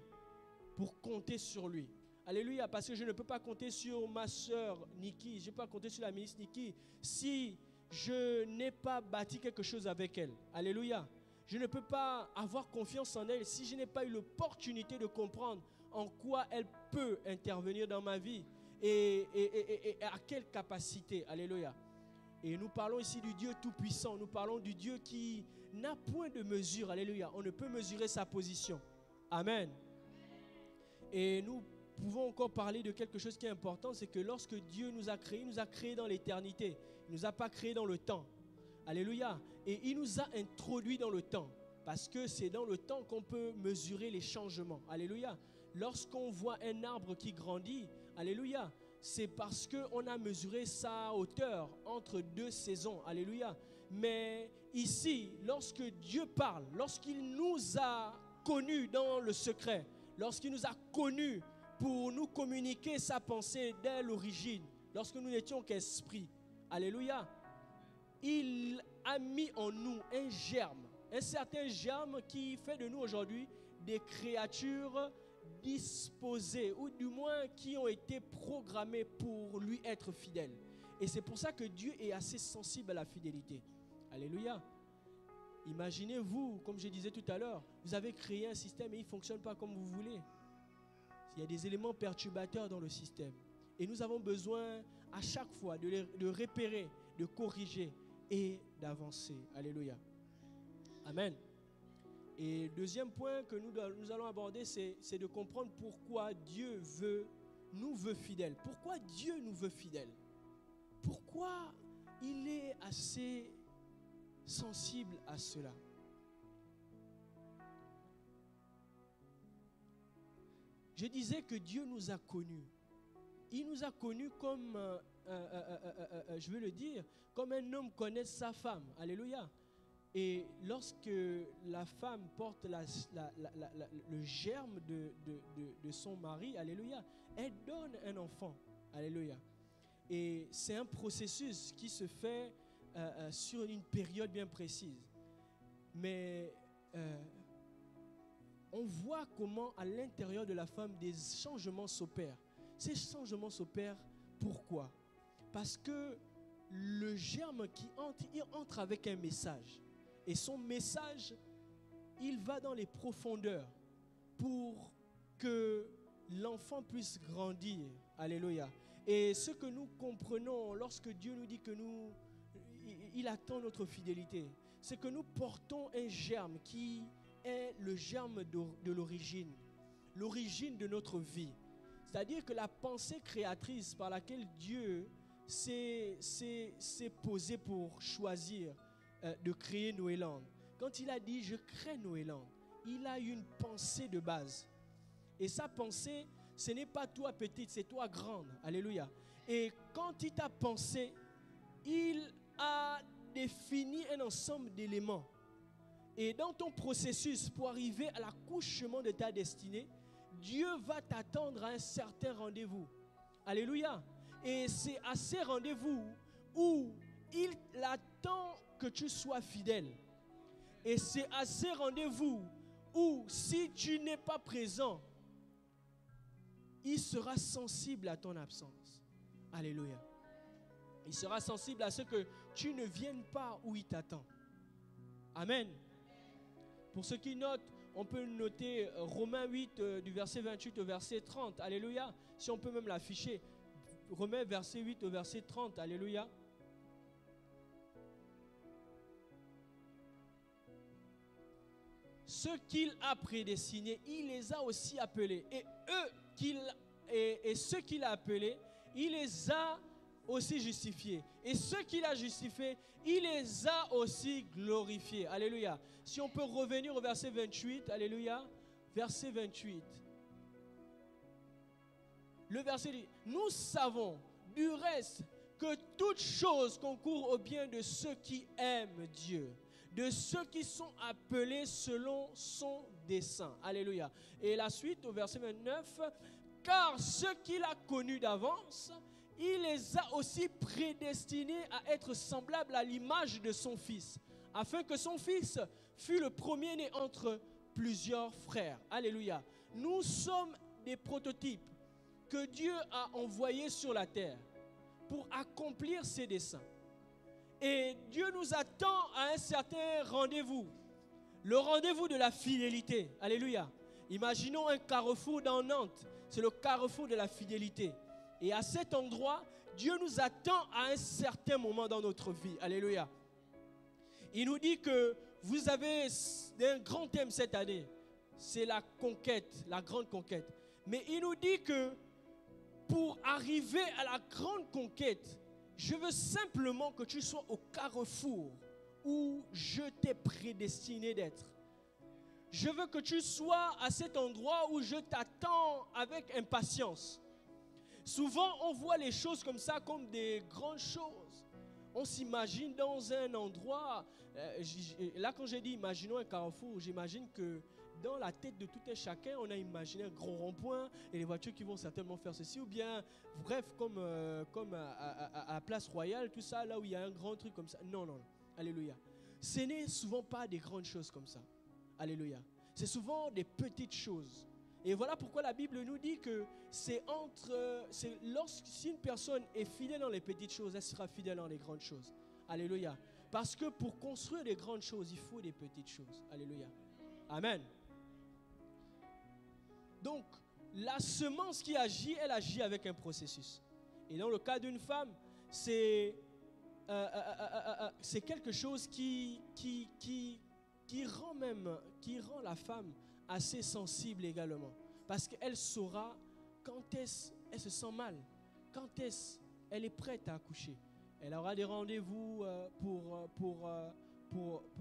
pour compter sur lui. Alléluia, parce que je ne peux pas compter sur ma soeur Nikki, je ne peux pas compter sur la ministre Nikki si je n'ai pas bâti quelque chose avec elle. Alléluia. Je ne peux pas avoir confiance en elle si je n'ai pas eu l'opportunité de comprendre en quoi elle peut intervenir dans ma vie et à quelle capacité. Alléluia. Et nous parlons ici du Dieu Tout-Puissant. Nous parlons du Dieu qui n'a point de mesure. Alléluia. On ne peut mesurer sa position. Amen. Et nous pouvons encore parler de quelque chose qui est important, c'est que lorsque Dieu nous a créés dans l'éternité. Il ne nous a pas créés dans le temps. Alléluia. Et il nous a introduits dans le temps. Parce que c'est dans le temps qu'on peut mesurer les changements. Alléluia. Lorsqu'on voit un arbre qui grandit, alléluia, c'est parce qu'on a mesuré sa hauteur entre deux saisons. Alléluia. Mais ici, lorsque Dieu parle, lorsqu'il nous a connus dans le secret, lorsqu'il nous a connus pour nous communiquer sa pensée dès l'origine, lorsque nous n'étions qu'esprit, alléluia, il a mis en nous un germe, un certain germe qui fait de nous aujourd'hui des créatures disposées, ou du moins qui ont été programmées pour lui être fidèles. Et c'est pour ça que Dieu est assez sensible à la fidélité. Alléluia. Imaginez-vous, comme je disais tout à l'heure, vous avez créé un système et il ne fonctionne pas comme vous voulez. Il y a des éléments perturbateurs dans le système. Et nous avons besoin à chaque fois de repérer, de corriger et d'avancer. Alléluia. Amen. Et deuxième point que nous allons aborder, c'est de comprendre pourquoi Dieu nous veut fidèles. Pourquoi Dieu nous veut fidèles? Pourquoi il est assez sensible à cela? Je disais que Dieu nous a connus. Il nous a connus comme, je veux le dire, comme un homme connaît sa femme. Alléluia. Et lorsque la femme porte le germe de son mari, alléluia, elle donne un enfant. Alléluia. Et c'est un processus qui se fait sur une période bien précise. Mais on voit comment à l'intérieur de la femme des changements s'opèrent. Ces changements s'opèrent pourquoi? Parce que le germe qui entre, il entre avec un message. Et son message, il va dans les profondeurs pour que l'enfant puisse grandir. Alléluia. Et ce que nous comprenons lorsque Dieu nous dit que il attend notre fidélité, c'est que nous portons un germe qui est le germe de l'origine de notre vie. C'est-à-dire que la pensée créatrice par laquelle Dieu s'est posé pour choisir de créer Noéland. Quand il a dit « je crée Noéland », il a une pensée de base. Et sa pensée, ce n'est pas toi petite, c'est toi grande. Alléluia. Et quand il t'a pensé, il a défini un ensemble d'éléments. Et dans ton processus pour arriver à l'accouchement de ta destinée, Dieu va t'attendre à un certain rendez-vous. Alléluia. Et c'est à ces rendez-vous où il attend que tu sois fidèle. Et c'est à ces rendez-vous où, si tu n'es pas présent, il sera sensible à ton absence. Alléluia. Il sera sensible à ce que tu ne viennes pas où il t'attend. Amen. Pour ceux qui notent, on peut noter Romains 8 du verset 28 au verset 30. Alléluia. Si on peut même l'afficher. Romains verset 8 au verset 30. Alléluia. Ceux qu'il a prédestinés, il les a aussi appelés. Et ceux qu'il a appelés, il les a aussi justifiés. Et ceux qu'il a justifiés, il les a aussi glorifiés. Alléluia. Si on peut revenir au verset 28. Alléluia. Verset 28. Le verset dit, nous savons du reste que toute chose concourt au bien de ceux qui aiment Dieu, de ceux qui sont appelés selon son dessein. Alléluia. Et la suite au verset 29, car ceux qu'il a connus d'avance, il les a aussi prédestinés à être semblables à l'image de son Fils, afin que son Fils fût le premier-né entre plusieurs frères. Alléluia. Nous sommes des prototypes que Dieu a envoyés sur la terre pour accomplir ses desseins. Et Dieu nous attend à un certain rendez-vous, le rendez-vous de la fidélité. Alléluia. Imaginons un carrefour dans Nantes, c'est le carrefour de la fidélité. Et à cet endroit, Dieu nous attend à un certain moment dans notre vie. Alléluia. Il nous dit que vous avez un grand thème cette année, c'est la conquête, la grande conquête. Mais il nous dit que pour arriver à la grande conquête, je veux simplement que tu sois au carrefour où je t'ai prédestiné d'être. Je veux que tu sois à cet endroit où je t'attends avec impatience. Souvent, on voit les choses comme ça, comme des grandes choses. On s'imagine dans un endroit, là quand j'ai dit imaginons un carrefour, j'imagine que dans la tête de tout un chacun, on a imaginé un gros rond-point et les voitures qui vont certainement faire ceci, ou bien, bref, comme à la place royale, tout ça, là où il y a un grand truc comme ça. Non, non, alléluia. Ce n'est souvent pas des grandes choses comme ça. Alléluia. C'est souvent des petites choses. Et voilà pourquoi la Bible nous dit que si une personne est fidèle dans les petites choses, elle sera fidèle dans les grandes choses. Alléluia. Parce que pour construire des grandes choses, il faut des petites choses. Alléluia. Amen. Donc, la semence qui agit, elle agit avec un processus. Et dans le cas d'une femme, c'est quelque chose qui rend la femme assez sensible également. Parce qu'elle saura quand elle se sent mal, quand elle est prête à accoucher. Elle aura des rendez-vous pour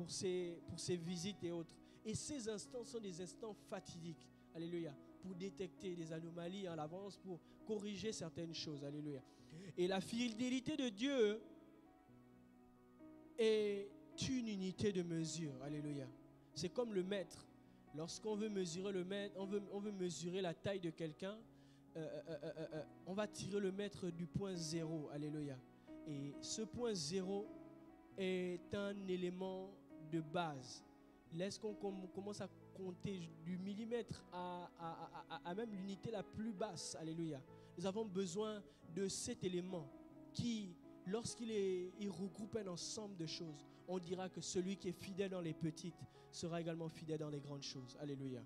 ses visites et autres. Et ces instants sont des instants fatidiques. Alléluia. Pour détecter des anomalies en avance, pour corriger certaines choses. Alléluia. Et la fidélité de Dieu est une unité de mesure. Alléluia. C'est comme le mètre. Lorsqu'on veut mesurer le mètre, on veut mesurer la taille de quelqu'un, on va tirer le mètre du point 0. Alléluia. Et ce point 0 est un élément de base. Lorsqu'on commence à compter du millimètre à même l'unité la plus basse, alléluia, nous avons besoin de cet élément qui, lorsqu'il regroupe un ensemble de choses, on dira que celui qui est fidèle dans les petites sera également fidèle dans les grandes choses. Alléluia.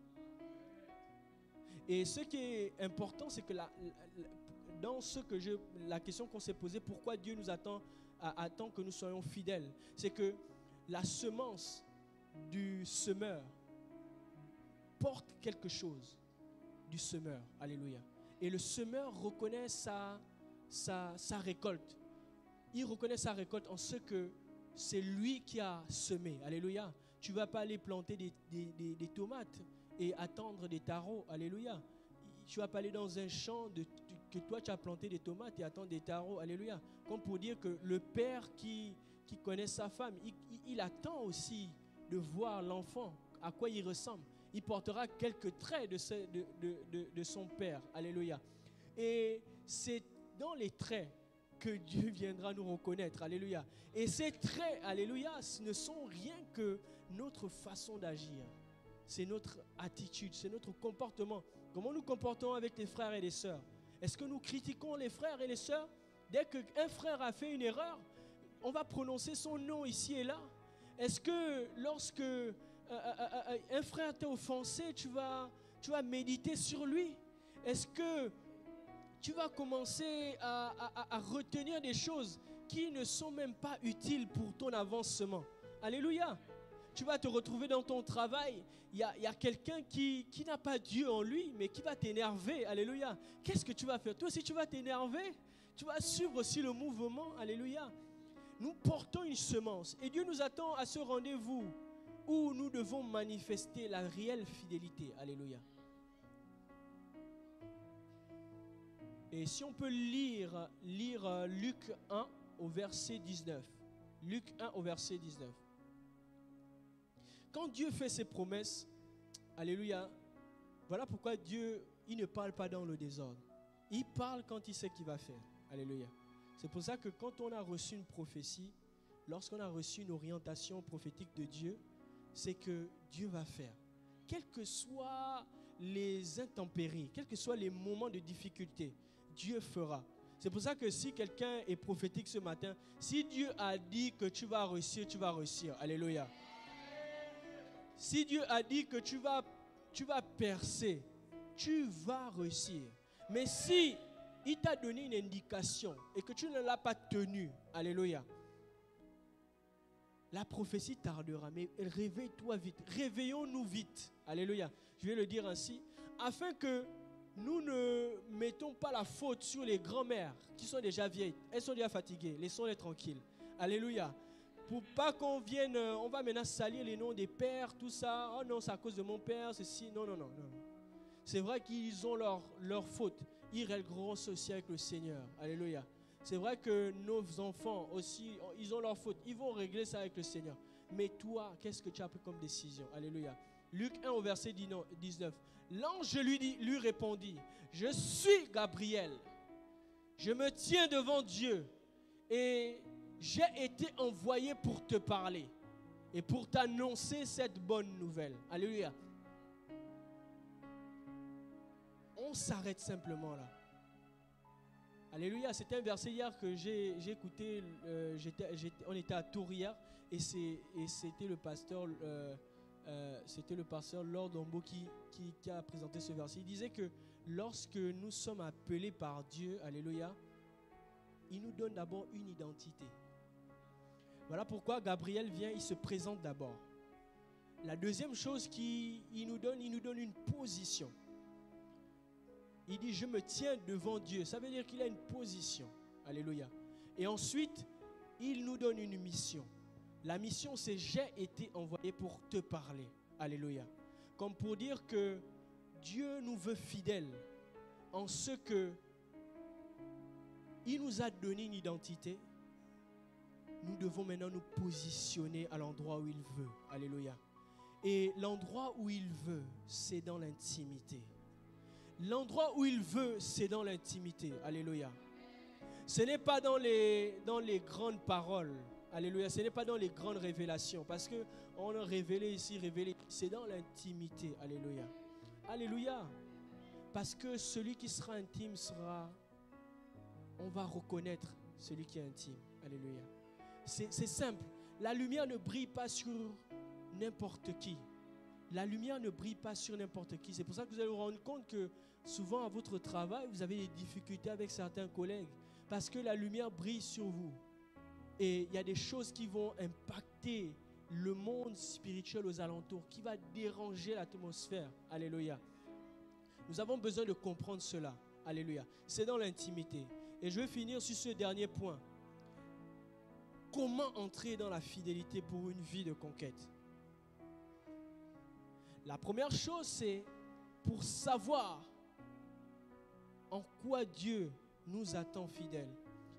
Et ce qui est important, c'est que la question qu'on s'est posée, pourquoi Dieu nous attend que nous soyons fidèles, c'est que la semence du semeur porte quelque chose du semeur. Alléluia. Et le semeur reconnaît sa récolte. Il reconnaît sa récolte en ce que c'est lui qui a semé. Alléluia. Tu ne vas pas aller planter des tomates et attendre des tarots. Alléluia. Tu ne vas pas aller dans un champ que toi tu as planté des tomates et attendre des tarots. Alléluia. Comme pour dire que le Père qui qui connaît sa femme, il attend aussi de voir l'enfant, à quoi il ressemble. Il portera quelques traits de son père. Alléluia. Et c'est dans les traits que Dieu viendra nous reconnaître. Alléluia. Et ces traits, alléluia, ce ne sont rien que notre façon d'agir. C'est notre attitude, c'est notre comportement. Comment nous comportons avec les frères et les sœurs? Est-ce que nous critiquons les frères et les sœurs? Dès qu'un frère a fait une erreur, on va prononcer son nom ici et là. Est-ce que lorsque un frère t'a offensé, tu vas méditer sur lui? Est-ce que tu vas commencer à retenir des choses qui ne sont même pas utiles pour ton avancement? Alléluia. Tu vas te retrouver dans ton travail, il y a quelqu'un qui n'a pas Dieu en lui, mais qui va t'énerver. Alléluia. Qu'est-ce que tu vas faire? Toi aussi, tu vas t'énerver. Tu vas suivre aussi le mouvement. Alléluia. Nous portons une semence et Dieu nous attend à ce rendez-vous où nous devons manifester la réelle fidélité. Alléluia. Et si on peut lire Luc 1 au verset 19. Luc 1 au verset 19. Quand Dieu fait ses promesses, alléluia, voilà pourquoi Dieu, il ne parle pas dans le désordre. Il parle quand il sait qu'il va faire. Alléluia. C'est pour ça que quand on a reçu une prophétie, lorsqu'on a reçu une orientation prophétique de Dieu, c'est que Dieu va faire. Quels que soient les intempéries, quels que soient les moments de difficulté, Dieu fera. C'est pour ça que si quelqu'un est prophétique ce matin, si Dieu a dit que tu vas réussir, tu vas réussir. Alléluia. Si Dieu a dit que tu vas percer, tu vas réussir. Mais si il t'a donné une indication et que tu ne l'as pas tenue, alléluia, la prophétie tardera. Mais réveille-toi vite. Réveillons-nous vite. Alléluia. Je vais le dire ainsi. Afin que nous ne mettons pas la faute sur les grands-mères qui sont déjà vieilles. Elles sont déjà fatiguées. Laissons-les tranquilles. Alléluia. Pour pas qu'on vienne, on va maintenant salir les noms des pères, tout ça. Oh non, c'est à cause de mon père, ceci. Non. C'est vrai qu'ils ont leur faute. Ils régleront aussi avec le Seigneur. Alléluia. C'est vrai que nos enfants aussi, ils ont leur faute. Ils vont régler ça avec le Seigneur. Mais toi, qu'est-ce que tu as pris comme décision? Alléluia. Luc 1 au verset 19. L'ange lui répondit, je suis Gabriel. Je me tiens devant Dieu et j'ai été envoyé pour te parler et pour t'annoncer cette bonne nouvelle. Alléluia. On s'arrête simplement là. Alléluia. C'était un verset hier que j'ai écouté. On était à Tours hier et c'était le pasteur Lord Dombo qui a présenté ce verset. Il disait que lorsque nous sommes appelés par Dieu, alléluia, il nous donne d'abord une identité. Voilà pourquoi Gabriel vient, il se présente d'abord. La deuxième chose qu'il nous donne une position. Il dit, je me tiens devant Dieu. Ça veut dire qu'il a une position. Alléluia. Et ensuite, il nous donne une mission. La mission, c'est j'ai été envoyé pour te parler. Alléluia. Comme pour dire que Dieu nous veut fidèles en ce que il nous a donné une identité. Nous devons maintenant nous positionner à l'endroit où il veut. Alléluia. Et l'endroit où il veut, c'est dans l'intimité. L'endroit où il veut, c'est dans l'intimité. Alléluia. Ce n'est pas dans les grandes paroles. Alléluia. Ce n'est pas dans les grandes révélations. Parce qu'on a révélé ici, révélé. C'est dans l'intimité. Alléluia. Alléluia. Parce que celui qui sera intime sera... On va reconnaître celui qui est intime. Alléluia. C'est simple. La lumière ne brille pas sur n'importe qui. La lumière ne brille pas sur n'importe qui. C'est pour ça que vous allez vous rendre compte que souvent à votre travail, vous avez des difficultés avec certains collègues. Parce que la lumière brille sur vous. Et il y a des choses qui vont impacter le monde spirituel aux alentours, qui va déranger l'atmosphère. Alléluia. Nous avons besoin de comprendre cela. Alléluia. C'est dans l'intimité. Et je vais finir sur ce dernier point. Comment entrer dans la fidélité pour une vie de conquête? La première chose, c'est pour savoir en quoi Dieu nous attend fidèles.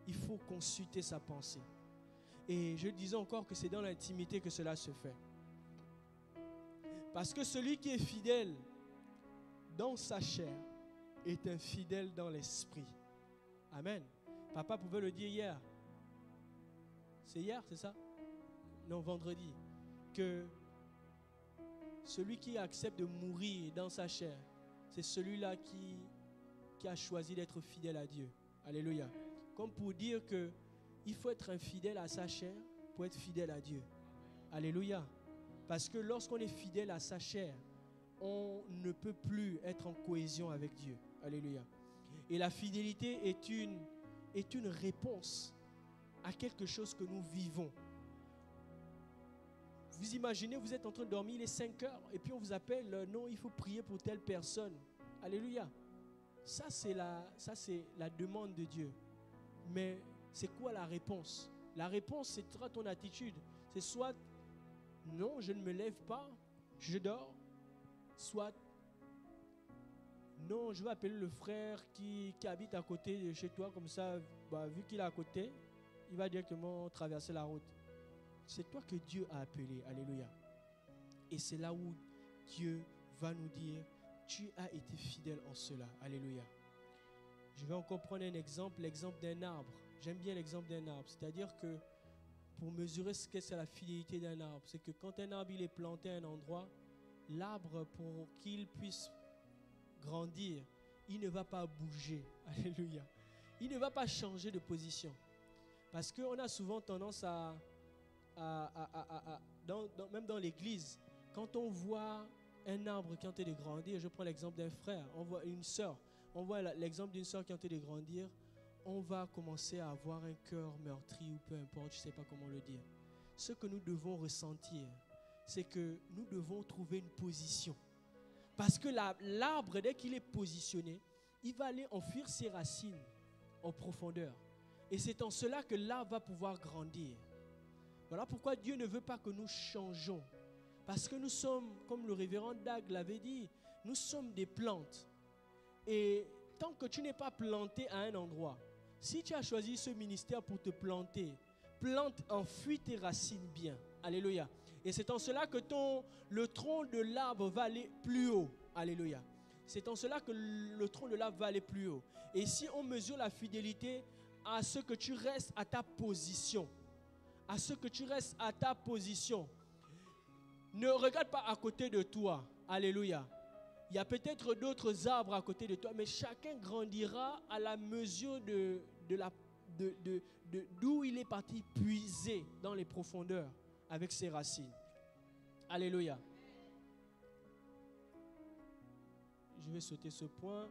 Il faut consulter sa pensée. Et je disais encore que c'est dans l'intimité que cela se fait. Parce que celui qui est fidèle dans sa chair est infidèle dans l'esprit. Amen. Papa pouvait le dire hier. C'est hier, c'est ça? Non, vendredi. Que celui qui accepte de mourir dans sa chair, c'est celui-là qui a choisi d'être fidèle à Dieu. Alléluia. Comme pour dire que il faut être infidèle à sa chair pour être fidèle à Dieu. Alléluia. Parce que lorsqu'on est fidèle à sa chair, on ne peut plus être en cohésion avec Dieu. Alléluia. Et la fidélité est une réponse à quelque chose que nous vivons. Vous imaginez, vous êtes en train de dormir, il est 5 heures, et puis on vous appelle, non, il faut prier pour telle personne. Alléluia. Ça, c'est la demande de Dieu. Mais c'est quoi la réponse? La réponse, c'est ton attitude. C'est soit, non, je ne me lève pas, je dors. Soit, non, je vais appeler le frère qui habite à côté de chez toi, comme ça, vu qu'il est à côté, il va directement traverser la route. C'est toi que Dieu a appelé. Alléluia. Et c'est là où Dieu va nous dire, tu as été fidèle en cela. Alléluia. Je vais encore prendre un exemple, l'exemple d'un arbre. J'aime bien l'exemple d'un arbre. C'est-à-dire que pour mesurer ce que c'est la fidélité d'un arbre, c'est que quand un arbre il est planté à un endroit, l'arbre, pour qu'il puisse grandir, il ne va pas bouger. Alléluia. Il ne va pas changer de position. Parce qu'on a souvent tendance même dans l'église, quand on voit un arbre qui est en train de grandir, je prends l'exemple d'un frère, on voit une sœur, on voit l'exemple d'une sœur qui est en train de grandir, on va commencer à avoir un cœur meurtri ou peu importe, je ne sais pas comment le dire. Ce que nous devons ressentir, c'est que nous devons trouver une position. Parce que l'arbre, dès qu'il est positionné, il va aller enfuir ses racines en profondeur. Et c'est en cela que l'arbre va pouvoir grandir. Voilà pourquoi Dieu ne veut pas que nous changeons. Parce que nous sommes, comme le révérend Dag l'avait dit, nous sommes des plantes. Et tant que tu n'es pas planté à un endroit, si tu as choisi ce ministère pour te planter, plante, enfuis tes racines bien. Alléluia. Et c'est en cela que le tronc de l'arbre va aller plus haut. Alléluia. C'est en cela que le tronc de l'arbre va aller plus haut. Et si on mesure la fidélité à ce que tu restes à ta position, à ce que tu restes à ta position, ne regarde pas à côté de toi. Alléluia. Il y a peut-être d'autres arbres à côté de toi, mais chacun grandira à la mesure d'où il est parti puiser dans les profondeurs avec ses racines. Alléluia. Je vais sauter ce point.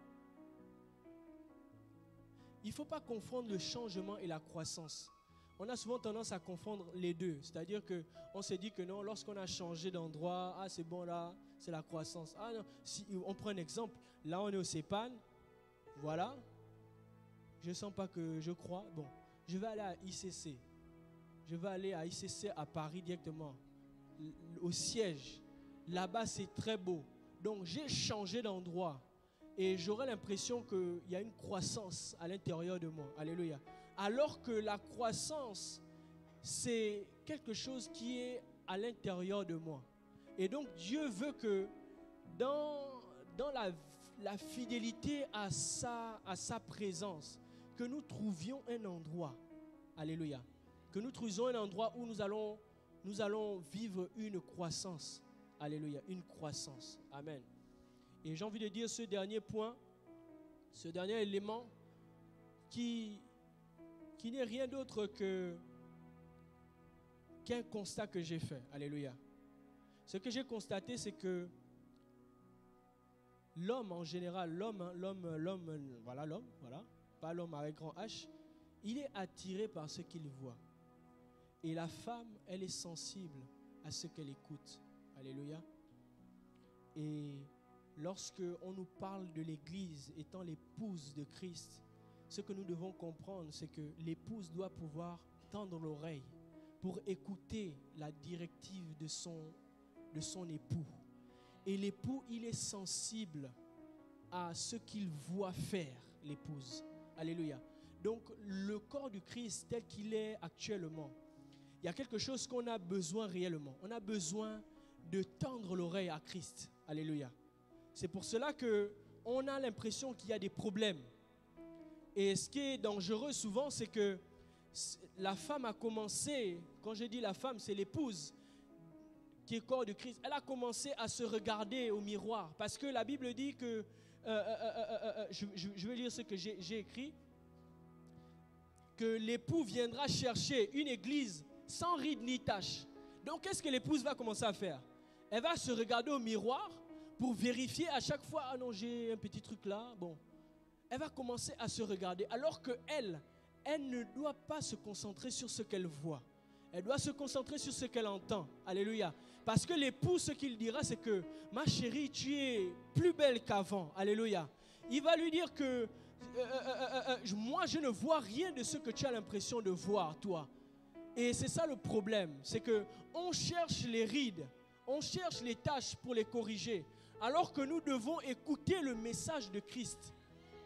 Il ne faut pas confondre le changement et la croissance. On a souvent tendance à confondre les deux. C'est-à-dire qu'on se dit que non, lorsqu'on a changé d'endroit, c'est bon là, c'est la croissance. Ah non, si on prend un exemple, là on est au CEPAN, voilà. Je ne sens pas que je crois. Bon, je vais aller à ICC. Je vais aller à ICC à Paris directement, au siège. Là-bas c'est très beau. Donc j'ai changé d'endroit et j'aurai l'impression qu'il y a une croissance à l'intérieur de moi. Alléluia. Alors que la croissance, c'est quelque chose qui est à l'intérieur de moi. Et donc Dieu veut que dans la fidélité à sa présence, que nous trouvions un endroit. Alléluia. Que nous trouvions un endroit où nous allons vivre une croissance. Alléluia. Une croissance. Amen. Et j'ai envie de dire ce dernier point, ce dernier élément qui n'est rien d'autre qu'un constat que j'ai fait. Alléluia. Ce que j'ai constaté, c'est que l'homme en général, pas l'homme avec grand H, il est attiré par ce qu'il voit. Et la femme, elle est sensible à ce qu'elle écoute. Alléluia. Et lorsque on nous parle de l'Église étant l'épouse de Christ, ce que nous devons comprendre, c'est que l'épouse doit pouvoir tendre l'oreille pour écouter la directive de son époux. Et l'époux, il est sensible à ce qu'il voit faire l'épouse. Alléluia. Donc, le corps du Christ tel qu'il est actuellement, il y a quelque chose qu'on a besoin réellement. On a besoin de tendre l'oreille à Christ. Alléluia. C'est pour cela qu'on a l'impression qu'il y a des problèmes. Et ce qui est dangereux souvent, c'est que la femme a commencé, quand je dis la femme, c'est l'épouse qui est corps de Christ. Elle a commencé à se regarder au miroir. Parce que la Bible dit que, je vais lire ce que j'ai écrit, que l'époux viendra chercher une église sans ride ni tache. Donc, qu'est-ce que l'épouse va commencer à faire? Elle va se regarder au miroir pour vérifier à chaque fois, ah non, j'ai un petit truc là, bon. Elle va commencer à se regarder, alors qu'elle ne doit pas se concentrer sur ce qu'elle voit. Elle doit se concentrer sur ce qu'elle entend. Alléluia. Parce que l'époux, ce qu'il dira, c'est que, ma chérie, tu es plus belle qu'avant. Alléluia. Il va lui dire que, moi, je ne vois rien de ce que tu as l'impression de voir, toi. Et c'est ça le problème, c'est qu'on cherche les rides, on cherche les tâches pour les corriger, alors que nous devons écouter le message de Christ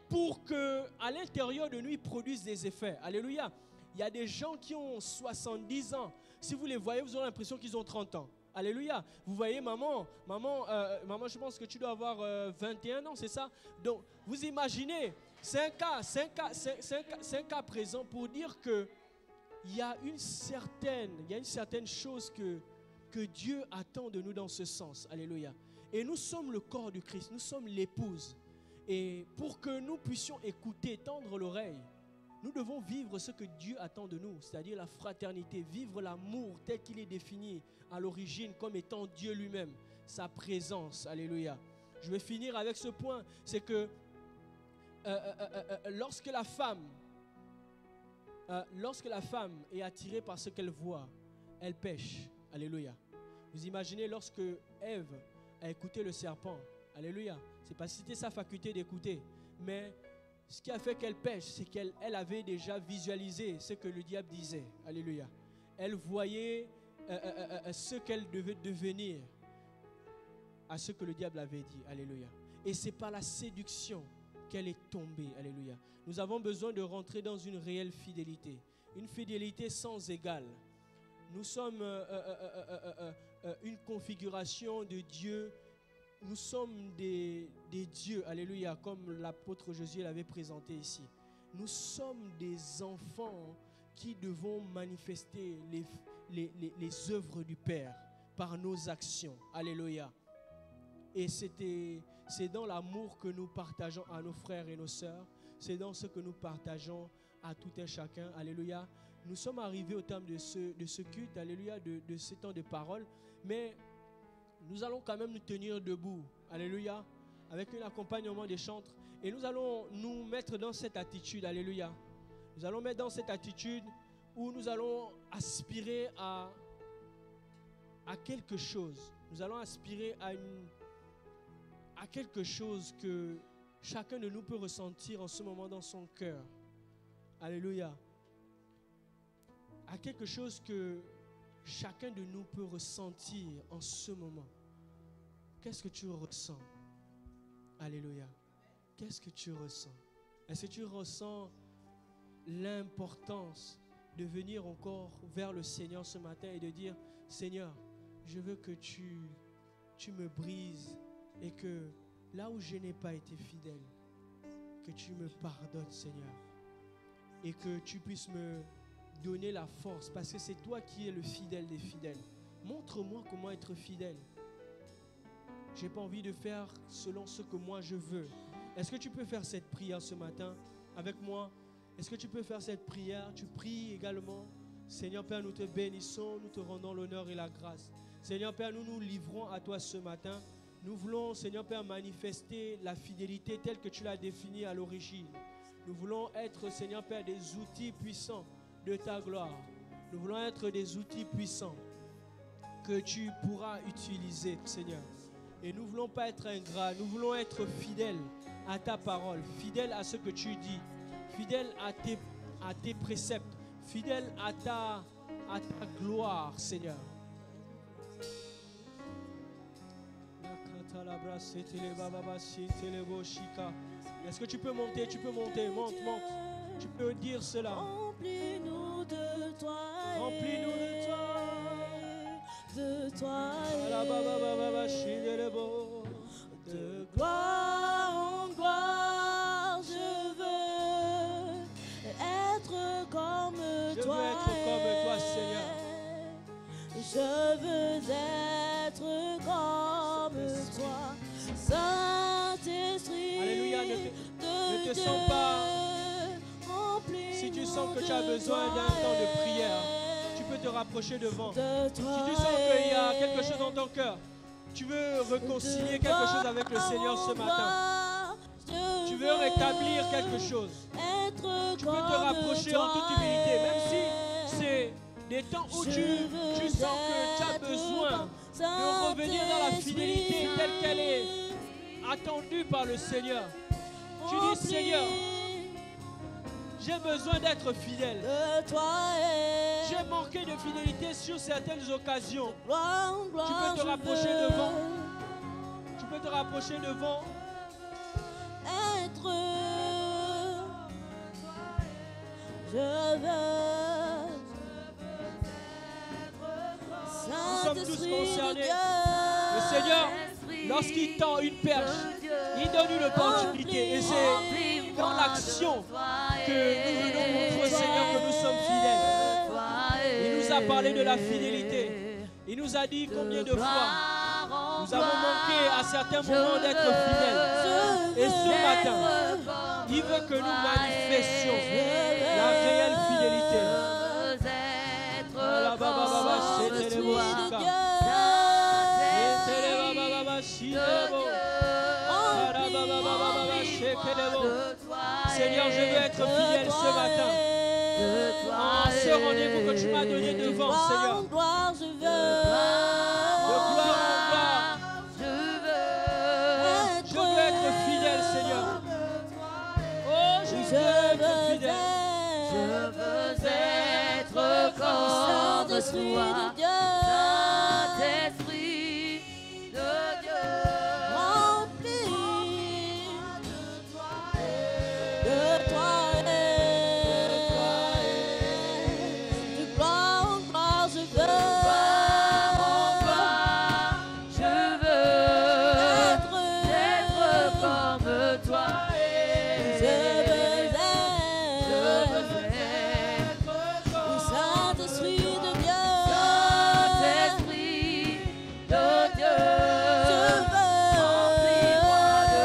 pour qu'à l'intérieur de nous, il produise des effets. Alléluia. Il y a des gens qui ont 70 ans. Si vous les voyez, vous aurez l'impression qu'ils ont 30 ans. Alléluia. Vous voyez, maman, je pense que tu dois avoir 21 ans, c'est ça? Donc, vous imaginez, c'est un cas présent pour dire que il y a une certaine chose que Dieu attend de nous dans ce sens. Alléluia. Et nous sommes le corps du Christ, nous sommes l'épouse. Et pour que nous puissions écouter, tendre l'oreille, nous devons vivre ce que Dieu attend de nous, c'est-à-dire la fraternité, vivre l'amour tel qu'il est défini à l'origine comme étant Dieu lui-même, sa présence. Alléluia. Je vais finir avec ce point, c'est que lorsque la femme est attirée par ce qu'elle voit, elle pêche. Alléluia. Vous imaginez lorsque Ève a écouté le serpent. Alléluia. C'est pas si c'était sa faculté d'écouter, mais ce qui a fait qu'elle pêche, c'est qu'elle avait déjà visualisé ce que le diable disait. Alléluia. Elle voyait ce qu'elle devait devenir à ce que le diable avait dit. Alléluia. Et c'est par la séduction qu'elle est tombée. Alléluia. Nous avons besoin de rentrer dans une réelle fidélité. Une fidélité sans égale. Nous sommes une configuration de Dieu. Nous sommes des dieux, alléluia, comme l'apôtre Jésus l'avait présenté ici. Nous sommes des enfants qui devons manifester les œuvres du Père par nos actions, alléluia. Et c'est dans l'amour que nous partageons à nos frères et nos sœurs, c'est dans ce que nous partageons à tout un chacun, alléluia. Nous sommes arrivés au terme de ce culte, alléluia, de ce temps de parole, mais nous allons quand même nous tenir debout, alléluia, avec un accompagnement des chantres. Et nous allons nous mettre dans cette attitude, alléluia. Nous allons mettre dans cette attitude où nous allons aspirer à quelque chose. Nous allons aspirer à quelque chose que chacun de nous peut ressentir en ce moment dans son cœur. Alléluia. À quelque chose que chacun de nous peut ressentir en ce moment. Qu'est-ce que tu ressens? Alléluia. Qu'est-ce que tu ressens? Est-ce que tu ressens l'importance de venir encore vers le Seigneur ce matin et de dire, Seigneur, je veux que tu me brises et que là où je n'ai pas été fidèle, que tu me pardonnes, Seigneur, et que tu puisses me donner la force, parce que c'est toi qui es le fidèle des fidèles. Montre-moi comment être fidèle. Je n'ai pas envie de faire selon ce que moi je veux. Est-ce que tu peux faire cette prière ce matin avec moi? Est-ce que tu peux faire cette prière? Tu pries également. Seigneur Père, nous te bénissons, nous te rendons l'honneur et la grâce. Seigneur Père, nous nous livrons à toi ce matin. Nous voulons, Seigneur Père, manifester la fidélité telle que tu l'as définie à l'origine. Nous voulons être, Seigneur Père, des outils puissants de ta gloire. Nous voulons être des outils puissants que tu pourras utiliser, Seigneur. Et nous ne voulons pas être ingrats, nous voulons être fidèles à ta parole, fidèles à ce que tu dis, fidèles à tes préceptes, fidèles à ta gloire, Seigneur. Est-ce que tu peux monter? Tu peux monter, monte. Tu peux dire cela. Remplis-nous de toi. Remplis-nous de toi. toi De de gloire en gloire, je veux être comme toi. veux être comme toi, Seigneur. Je veux être comme toi, Saint-Esprit. Alléluia, ne te de sens pas. Dieu, Si tu sens que tu as besoin d'un temps de prière, tu peux te rapprocher devant. Si tu sens qu'il y a quelque chose dans ton cœur, tu veux réconcilier quelque chose avec le Seigneur ce matin, tu veux rétablir quelque chose, tu peux te rapprocher en toute humilité, même si c'est des temps où tu sens que tu as besoin de revenir dans la fidélité telle qu'elle est attendue par le Seigneur. Tu dis, Seigneur, j'ai besoin d'être fidèle. J'ai manqué de fidélité sur certaines occasions. Tu peux te rapprocher devant. Tu peux te rapprocher devant. Être, je veux. Nous sommes tous concernés. Le Seigneur, lorsqu'il tend une perche, il donne une opportunité. Et c'est dans l'action que nous venons montrer au Seigneur que nous sommes fidèles. Il nous a parlé de la fidélité. Il nous a dit combien de fois nous avons manqué à certains moments d'être fidèles. Et ce matin, il veut que nous manifestions la réelle fidélité. Seigneur, je veux être fidèle ce matin. En ce rendez-vous que tu m'as donné devant, Seigneur. De gloire en gloire. Je veux être fidèle, Seigneur. Oh, je veux être fidèle. Je veux être comme Saint-Esprit de Dieu. Saint-Esprit de Dieu. Rempli de toi. De gloire en gloire, je veux. Je veux être comme toi. Saint-Esprit de Dieu, Saint-Esprit de Dieu, remplis-moi de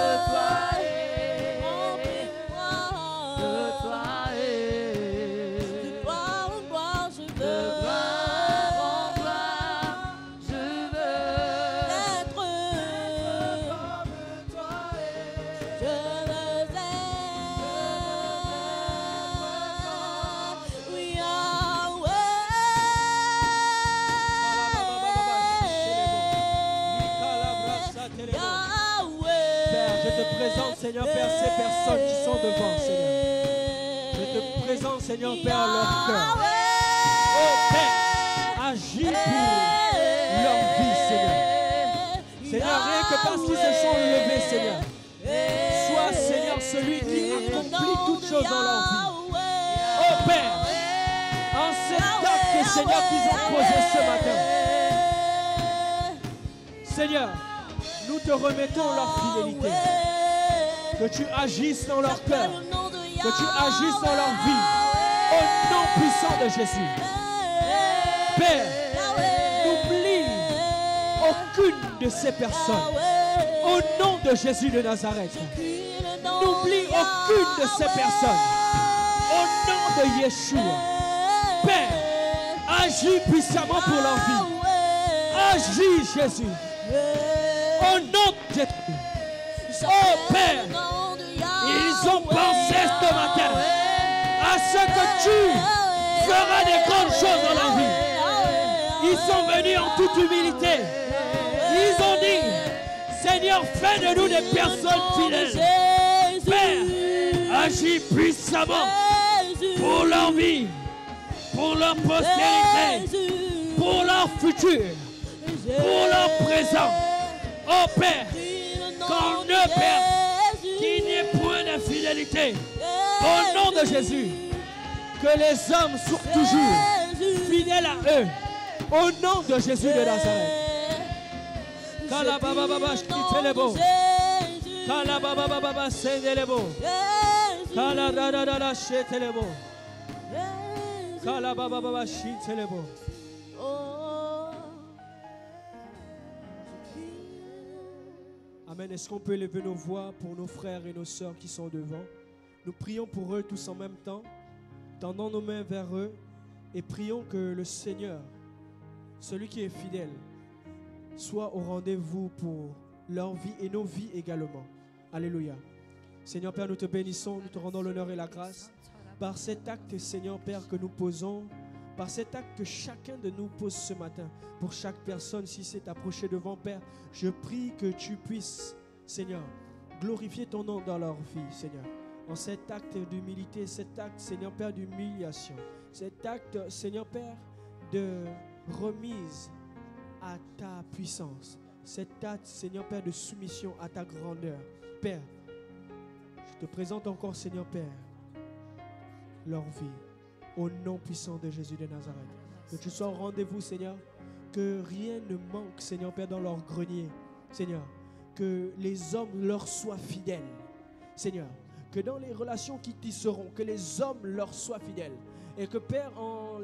toi, de gloire en gloire, je veux, de gloire en gloire, je veux être comme toi, je veux être, oui, Père, je te présente, Seigneur, Père, ces personnes qui sont devant, Seigneur. Je te présente, Seigneur, Père, leur cœur. Oh, Père, agis pour leur vie, Seigneur. Seigneur, rien que parce qu'ils se sont levés, Seigneur. Sois, Seigneur, celui qui accomplit toutes choses dans leur vie. Oh, Père, en cet acte, Seigneur, qu'ils ont posé ce matin. Seigneur, nous te remettons leur fidélité. Que tu agisses dans leur cœur. Que tu agisses dans leur vie. Au nom puissant de Jésus. Père, n'oublie aucune de ces personnes. Au nom de Jésus de Nazareth. N'oublie aucune de ces personnes. Au nom de Yeshua. Père, agis puissamment pour leur vie. Agis, Jésus. Au nom de Jésus. Oh Père, ils ont pensé ce matin à ce que tu feras des grandes choses dans leur vie. Ils sont venus en toute humilité. Ils ont dit, Seigneur, fais de nous des personnes fidèles. Père, agis puissamment pour leur vie, pour leur postérité, pour leur futur, pour leur présent. Oh Père, qu'en eux, Père, qu'il n'y ait point d'infidélité. Au nom de Jésus, que les hommes soient toujours fidèles à eux. Au nom de Jésus de Nazareth. Kala baba baba shkitelebo. Jésus. Kala baba baba sendelebo. Jésus. Kala da da da da shetelebo. Jésus. Kala baba baba shitelebo. Oh. Amen. Est-ce qu'on peut lever nos voix pour nos frères et nos sœurs qui sont devant? Nous prions pour eux tous en même temps, tendons nos mains vers eux et prions que le Seigneur, celui qui est fidèle, soit au rendez-vous pour leur vie et nos vies également. Alléluia. Seigneur Père, nous te bénissons, nous te rendons l'honneur et la grâce par cet acte, Seigneur Père, que nous posons, par cet acte que chacun de nous pose ce matin. Pour chaque personne, si s'est approché devant, Père, je prie que tu puisses, Seigneur, glorifier ton nom dans leur vie, Seigneur. En cet acte d'humilité, cet acte, Seigneur Père, d'humiliation, cet acte, Seigneur Père, de remise à ta puissance, cet acte, Seigneur Père, de soumission à ta grandeur. Père, je te présente encore, Seigneur Père, leur vie, au nom puissant de Jésus de Nazareth. Que tu sois au rendez-vous, Seigneur, que rien ne manque, Seigneur Père, dans leur grenier, Seigneur, que les hommes leur soient fidèles, Seigneur, que dans les relations qui tisseront, que les hommes leur soient fidèles, et que Père, en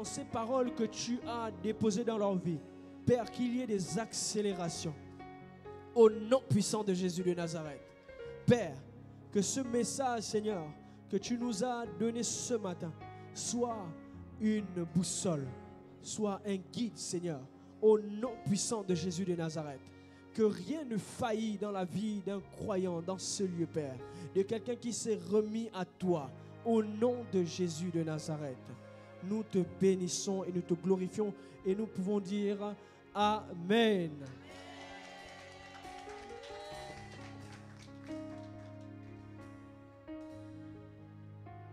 ces paroles que tu as déposées dans leur vie, Père, qu'il y ait des accélérations, au nom puissant de Jésus de Nazareth. Père, que ce message, Seigneur, que tu nous as donné ce matin, soit une boussole, soit un guide, Seigneur, au nom puissant de Jésus de Nazareth. Que rien ne faillit dans la vie d'un croyant dans ce lieu, Père, de quelqu'un qui s'est remis à toi, au nom de Jésus de Nazareth. Nous te bénissons et nous te glorifions et nous pouvons dire Amen.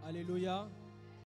Alléluia.